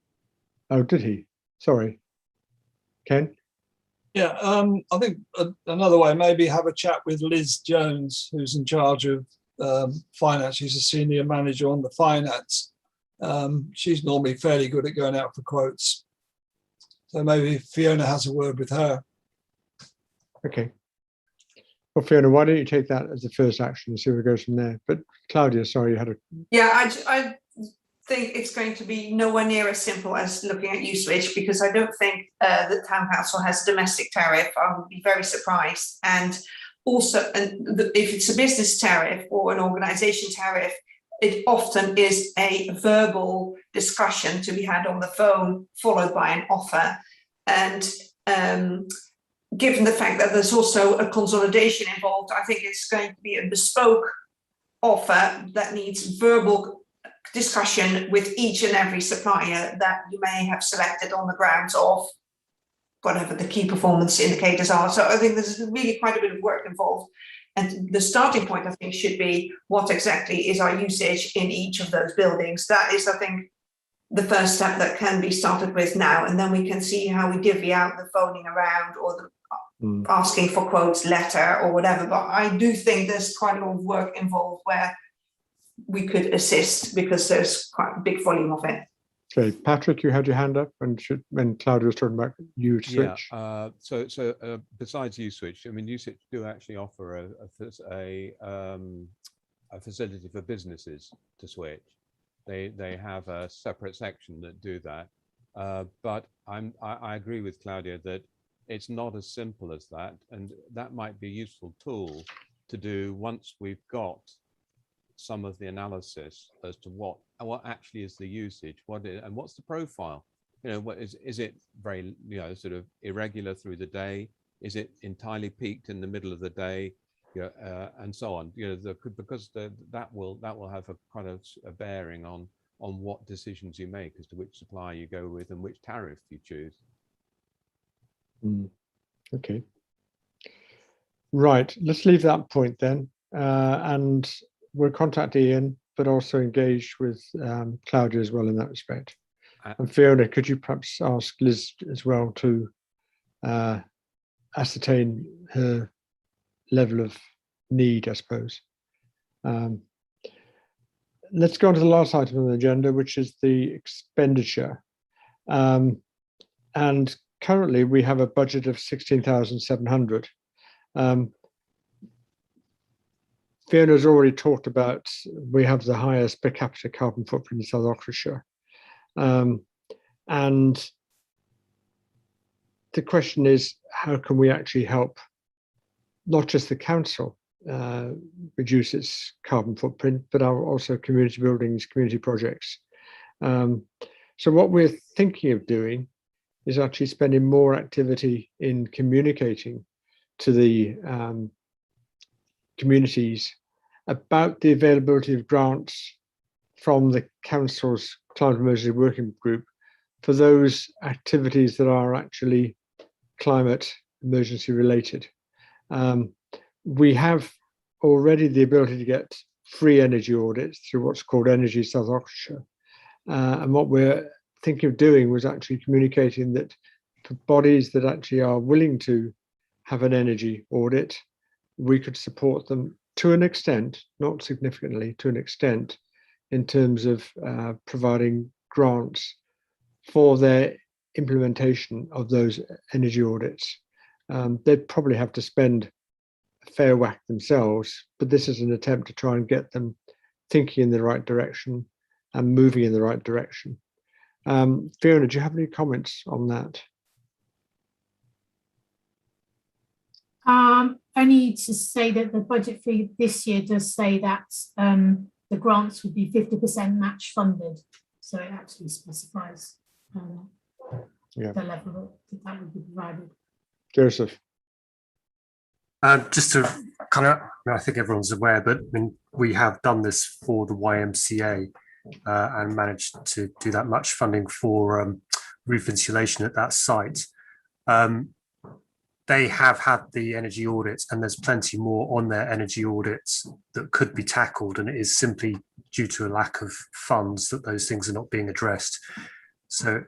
Oh, did he? Sorry. Ken? Yeah, I think another way, maybe have a chat with Liz Jones, who's in charge of finance. She's a senior manager on the finance. She's normally fairly good at going out for quotes. So maybe Fiona has a word with her. Okay. Well, Fiona, why don't you take that as the first action and see where it goes from there? But Claudia, sorry, you had a... Yeah, I think it's going to be nowhere near as simple as looking at U-Switch, because I don't think the town council has a domestic tariff. I would be very surprised. And also, if it's a business tariff or an organisation tariff, it often is a verbal discussion to be had on the phone, followed by an offer. And given the fact that there's also a consolidation involved, I think it's going to be a bespoke offer that needs verbal discussion with each and every supplier that you may have selected on the grounds of whatever the key performance indicators are. So I think there's really quite a bit of work involved. And the starting point, I think, should be what exactly is our usage in each of those buildings. That is, I think, the first step that can be started with now. And then we can see how we divvy out the phoning around or the asking for quotes letter or whatever. But I do think there's quite a lot of work involved where we could assist, because there's quite a big volume of it. Okay, Patrick, you had your hand up, and when Claudia was talking about U-Switch. Yeah. So besides U-Switch, I mean, U-Switch do actually offer a facility for businesses to switch. They have a separate section that do that. But I agree with Claudia that it's not as simple as that, and that might be a useful tool to do once we've got some of the analysis as to what actually is the usage, and what's the profile. You know, what is it very, you know, sort of irregular through the day? Is it entirely peaked in the middle of the day? You know, and so on. You know, because that will have a kind of a bearing on what decisions you make as to which supplier you go with and which tariff you choose. Okay. Right, let's leave that point then. And we'll contact Ian, but also engage with Claudia as well in that respect. And Fiona, could you perhaps ask Liz as well to ascertain her level of need, I suppose. Let's go on to the last item on the agenda, which is the expenditure. And currently we have a budget of 16,700. Fiona's already talked about we have the highest per capita carbon footprint in South Oxfordshire. And the question is, how can we actually help not just the council reduce its carbon footprint, but also community buildings, community projects. So what we're thinking of doing is actually spending more activity in communicating to the communities about the availability of grants from the council's climate emergency working group for those activities that are actually climate emergency related. We have already the ability to get free energy audits through what's called Energy South Oxfordshire. And what we're thinking of doing was actually communicating that for bodies that actually are willing to have an energy audit, we could support them to an extent, not significantly, to an extent, in terms of providing grants for their implementation of those energy audits. They'd probably have to spend a fair whack themselves, but this is an attempt to try and get them thinking in the right direction and moving in the right direction. Fiona, do you have any comments on that? Only to say that the budget for this year does say that the grants would be 50% match funded. So it actually specifies the level that would be provided. Joseph. Just to kind of, I think everyone's aware, but I mean, we have done this for the YMCA and managed to do that much funding for roof insulation at that site. They have had the energy audits, and there's plenty more on their energy audits that could be tackled, and it is simply due to a lack of funds that those things are not being addressed. So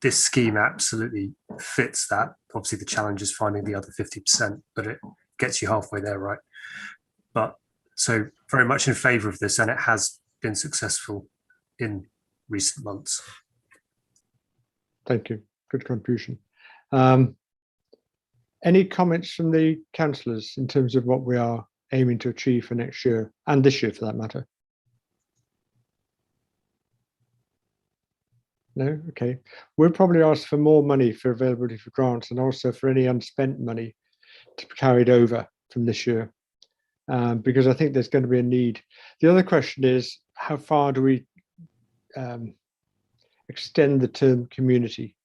this scheme absolutely fits that. Obviously, the challenge is finding the other 50%, but it gets you halfway there, right? But so very much in favour of this, and it has been successful in recent months. Thank you. Good contribution. Any comments from the councillors in terms of what we are aiming to achieve for next year and this year for that matter? No? Okay. We'll probably ask for more money for availability for grants and also for any unspent money to be carried over from this year, because I think there's going to be a need. The other question is, how far do we extend the term community?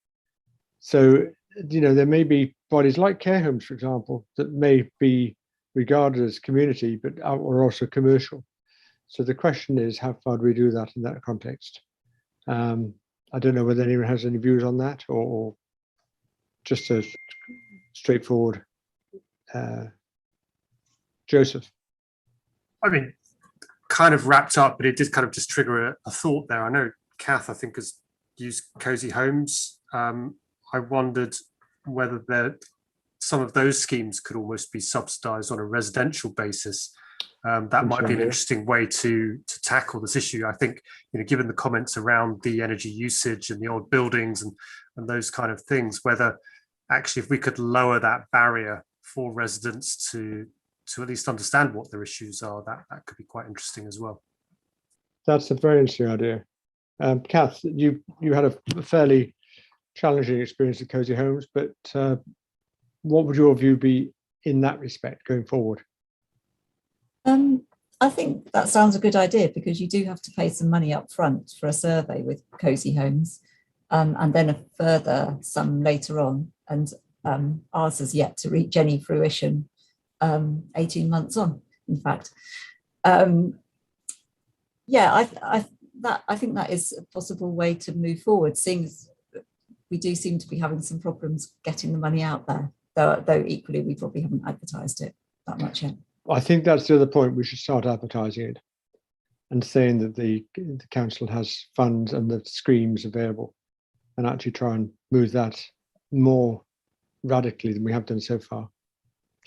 So, you know, there may be bodies like care homes, for example, that may be regarded as community, but are also commercial. So the question is, how far do we do that in that context? I don't know whether anyone has any views on that, or just a straightforward. Joseph. I mean, kind of wrapped up, but it did kind of just trigger a thought there. I know Kath, I think, has used cozy homes. I wondered whether some of those schemes could almost be subsidised on a residential basis. That might be an interesting way to tackle this issue. I think, you know, given the comments around the energy usage and the old buildings and those kind of things, whether actually if we could lower that barrier for residents to at least understand what their issues are, that could be quite interesting as well. That's a very interesting idea. Kath, you had a fairly challenging experience at cozy homes, but what would your view be in that respect going forward? I think that sounds a good idea, because you do have to pay some money up front for a survey with cozy homes, and then a further sum later on, and ours has yet to reach any fruition 18 months on, in fact. Yeah, I think that is a possible way to move forward, seeing as we do seem to be having some problems getting the money out there. though equally we probably haven't advertised it that much yet. I think that's the other point. We should start advertising it and saying that the council has funds and the schemes available, and actually try and move that more radically than we have done so far.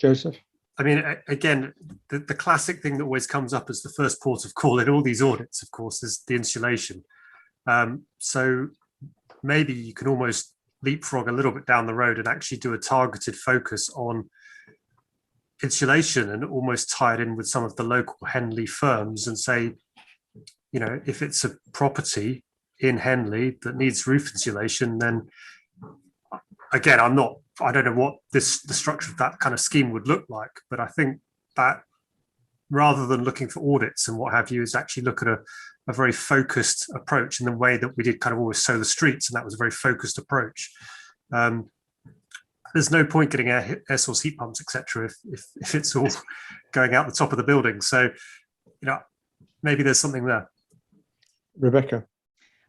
Joseph? I mean, again, the classic thing that always comes up as the first port of call in all these audits, of course, is the insulation. So maybe you can almost leapfrog a little bit down the road and actually do a targeted focus on insulation and almost tie it in with some of the local Henley firms and say, you know, if it's a property in Henley that needs roof insulation, then again, I don't know what the structure of that kind of scheme would look like, but I think that rather than looking for audits and what have you, is actually look at a very focused approach in the way that we did kind of always sow the streets, and that was a very focused approach. There's no point getting air source heat pumps, etc., if it's all going out the top of the building. So, you know, maybe there's something there. Rebecca?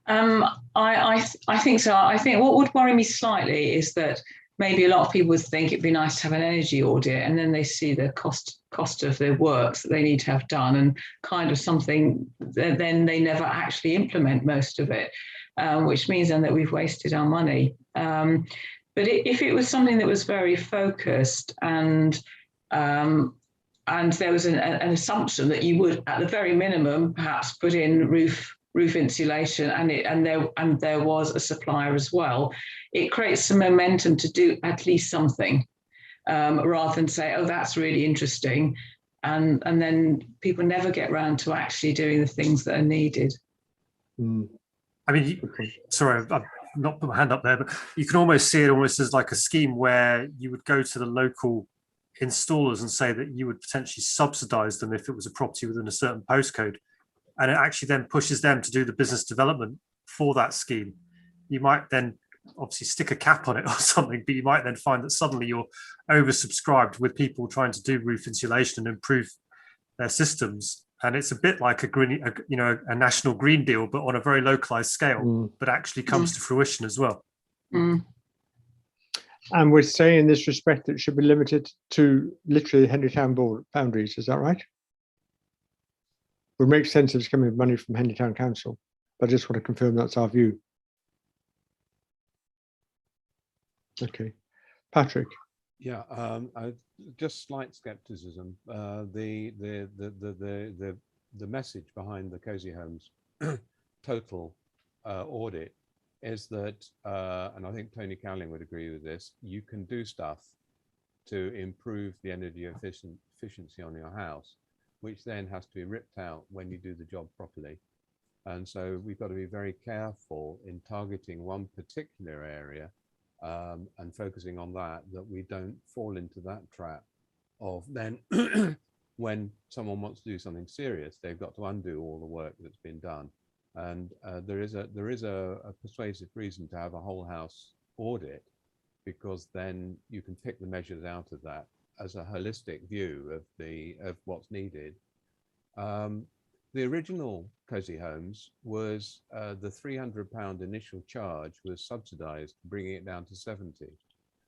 I think so. I think what would worry me slightly is that maybe a lot of people would think it'd be nice to have an energy audit, and then they see the cost of their works that they need to have done, and kind of something, then they never actually implement most of it, which means then that we've wasted our money. But if it was something that was very focused and there was an assumption that you would, at the very minimum, perhaps put in roof insulation, and there was a supplier as well, it creates some momentum to do at least something, rather than say, oh, that's really interesting, and then people never get around to actually doing the things that are needed. I mean, sorry, I've not put my hand up there, but you can almost see it almost as like a scheme where you would go to the local installers and say that you would potentially subsidize them if it was a property within a certain postcode. And it actually then pushes them to do the business development for that scheme. You might then obviously stick a cap on it or something, but you might then find that suddenly you're oversubscribed with people trying to do roof insulation and improve their systems. And it's a bit like a national Green Deal, but on a very localized scale, but actually comes to fruition as well. And we're saying in this respect that it should be limited to literally Henley Town boundaries. Is that right? Would make sense if it's coming with money from Henley Town Council, but I just want to confirm that's our view. Okay, Patrick. Yeah, just slight scepticism. The message behind the Cozy Homes total audit is that, and I think Tony Cowling would agree with this, you can do stuff to improve the energy efficiency on your house, which then has to be ripped out when you do the job properly. And so we've got to be very careful in targeting one particular area and focusing on that we don't fall into that trap of then when someone wants to do something serious, they've got to undo all the work that's been done. And there is a persuasive reason to have a whole house audit, because then you can pick the measures out of that as a holistic view of what's needed. The original Cozy Homes was the £300 initial charge was subsidised, bringing it down to 70.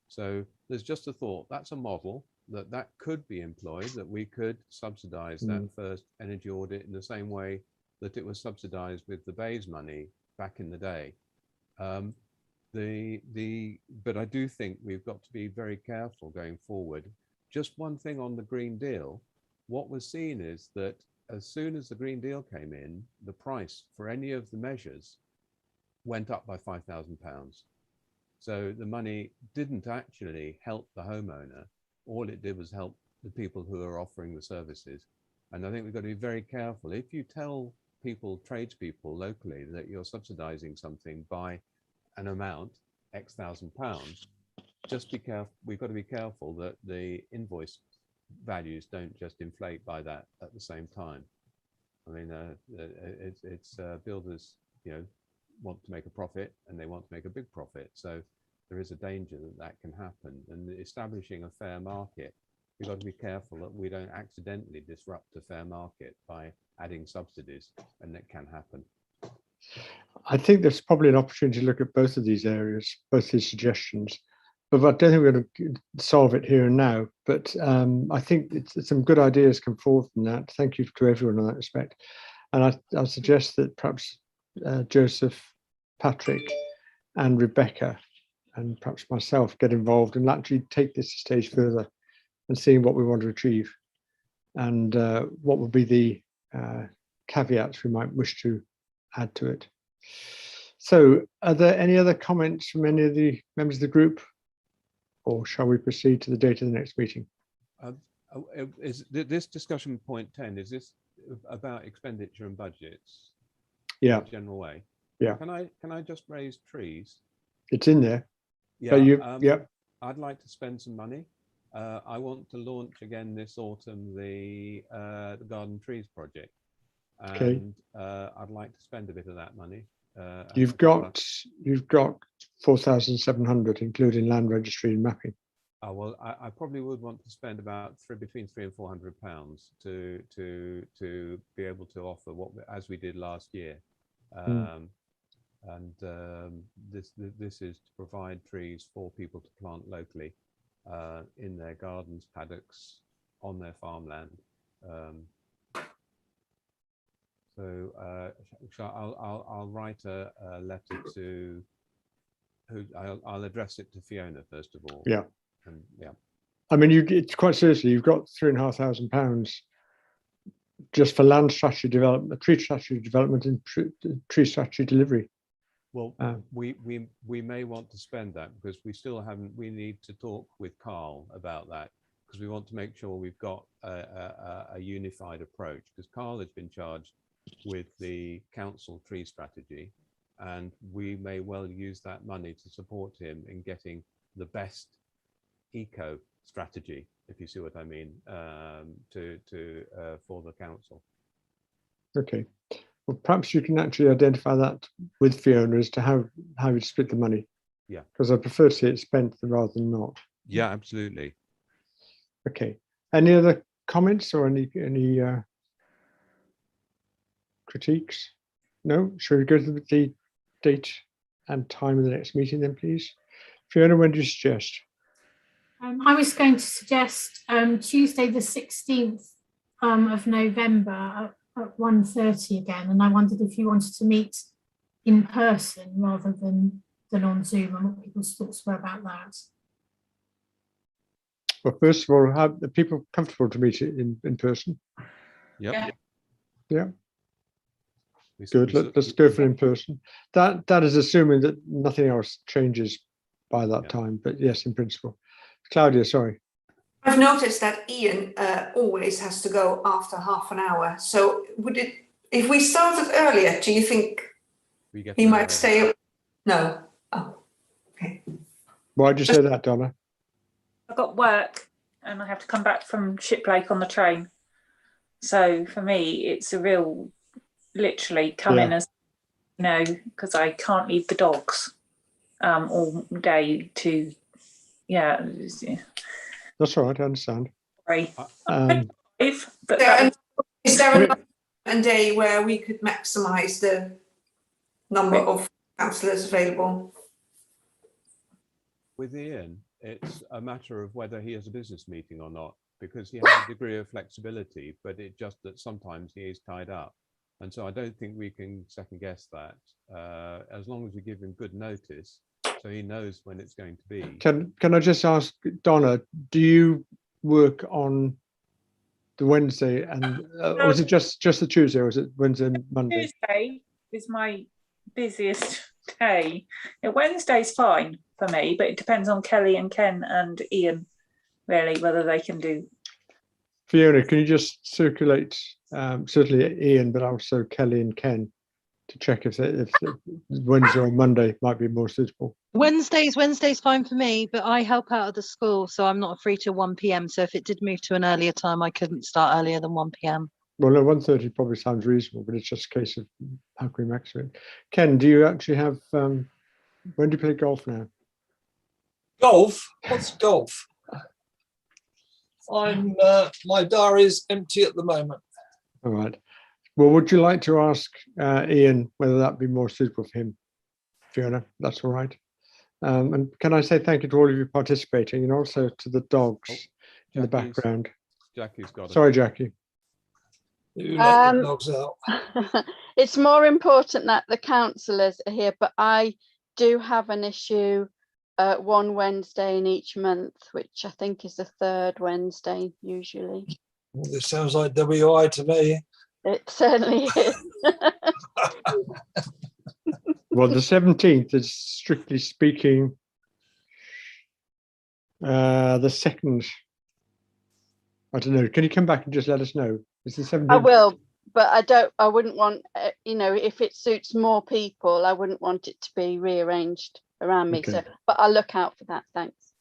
So there's just a thought, that's a model that could be employed, that we could subsidise that first energy audit in the same way that it was subsidised with the Bayes money back in the day. But I do think we've got to be very careful going forward. Just one thing on the Green Deal, what was seen is that as soon as the Green Deal came in, the price for any of the measures went up by £5,000. So the money didn't actually help the homeowner. All it did was help the people who are offering the services. And I think we've got to be very careful. If you tell people, tradespeople locally, that you're subsidizing something by an amount, X £1,000, just be careful. We've got to be careful that the invoice values don't just inflate by that at the same time. I mean, it's builders, want to make a profit, and they want to make a big profit. So there is a danger that can happen. And establishing a fair market, we've got to be careful that we don't accidentally disrupt a fair market by adding subsidies, and that can happen. I think there's probably an opportunity to look at both of these areas, both these suggestions, but I don't think we're going to solve it here and now. But I think some good ideas come forward from that. Thank you to everyone in that respect. And I suggest that perhaps Joseph, Patrick, and Rebecca, and perhaps myself get involved and actually take this a stage further and seeing what we want to achieve and what would be the caveats we might wish to add to it. So are there any other comments from any of the members of the group, or shall we proceed to the date of the next meeting? Is this discussion point 10, is this about expenditure and budgets? Yeah. In a general way? Yeah. Can I just raise trees? It's in there. Yeah. But yeah. I'd like to spend some money. I want to launch again this autumn the garden trees project, and I'd like to spend a bit of that money. You've got 4,700, including land registry and mapping. Oh, well, I probably would want to spend about between £300 and £400 to be able to offer as we did last year. This is to provide trees for people to plant locally in their gardens, paddocks, on their farmland. So I'll write a letter to I'll address it to Fiona first of all. Yeah. And yeah. I mean, it's quite seriously, you've got £3,500 just for land strategy development, tree strategy development, and tree strategy delivery. Well, we may want to spend that because we still haven't. We need to talk with Carl about that because we want to make sure we've got a unified approach. Because Carl has been charged with the council tree strategy, and we may well use that money to support him in getting the best eco strategy, if you see what I mean, for the council. Okay. Well, perhaps you can actually identify that with Fiona as to how you split the money. Yeah. Because I prefer to see it spent rather than not. Yeah, absolutely. Okay. Any other comments or any critiques? No? Shall we go to the date and time of the next meeting then, please? Fiona, when do you suggest? I was going to suggest Tuesday the 16th of November at 1:30 again, and I wondered if you wanted to meet in person rather than on Zoom, and what people's thoughts were about that. Well, first of all, are the people comfortable to meet in person? Yep. Yeah. Good. Let's go for in person. That is assuming that nothing else changes by that time, but yes, in principle. Claudia, sorry. I've noticed that Ian always has to go after half an hour. So if we started earlier, do you think he might stay? No. Oh, okay. Why'd you say that, Donna? I've got work and I have to come back from Shiplake on the train. So for me, it's a real, literally coming as, because I can't leave the dogs all day to, That's all right, I understand. Sorry. Is there a day where we could maximise the number of councillors available? With Ian, it's a matter of whether he has a business meeting or not, because he has a degree of flexibility, but it's just that sometimes he is tied up. And so I don't think we can second guess that, as long as we give him good notice, so he knows when it's going to be. Can I just ask, Donna, do you work on the Wednesday and or is it just the Tuesday, or is it Wednesday and Monday? Tuesday is my busiest day. Wednesday's fine for me, but it depends on Kelly and Ken and Ian, really, whether they can do. Fiona, can you just circulate, certainly Ian, but also Kelly and Ken, to check if Wednesday or Monday might be more suitable? Wednesday's fine for me, but I help out at the school, so I'm not free till 1 p.m. So if it did move to an earlier time, I couldn't start earlier than 1 p.m. Well, no, 1:30 probably sounds reasonable, but it's just a case of how can we maximize it. Ken, do you actually have, when do you play golf now? Golf? What's golf? My diary is empty at the moment. All right. Well, would you like to ask Ian whether that be more suitable for him? Fiona, that's all right. And can I say thank you to all of you participating, and also to the dogs in the Jackie's- background. Jackie's got it. Sorry, Jackie. You let the dogs out. It's more important that the councillors are here, but I do have an issue one Wednesday in each month, which I think is the third Wednesday usually. Well, this sounds like WI to me. It certainly is. Well, the 17th is strictly speaking the second. I don't know. Can you come back and just let us know? Is the 17th? I will, but I wouldn't want, you know, if it suits more people, I wouldn't want it to be rearranged around me. Okay. So, but I'll look out for that. Thanks.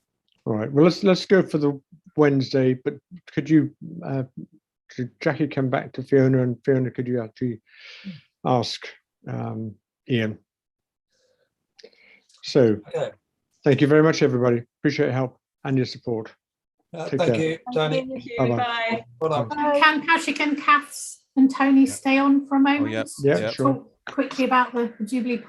All right. Well, let's go for the Wednesday. But could you, could Jackie, come back to Fiona, and Fiona, could you actually ask Ian? So, Okay. thank you very much, everybody. Appreciate your help and your support. Take Thank care. you, Tony. Thank you. Bye-bye. Bye. Well done. Can Patrick and Kath and Tony stay on for a moment? Oh, yeah. Yeah, to sure. talk quickly about the Jubilee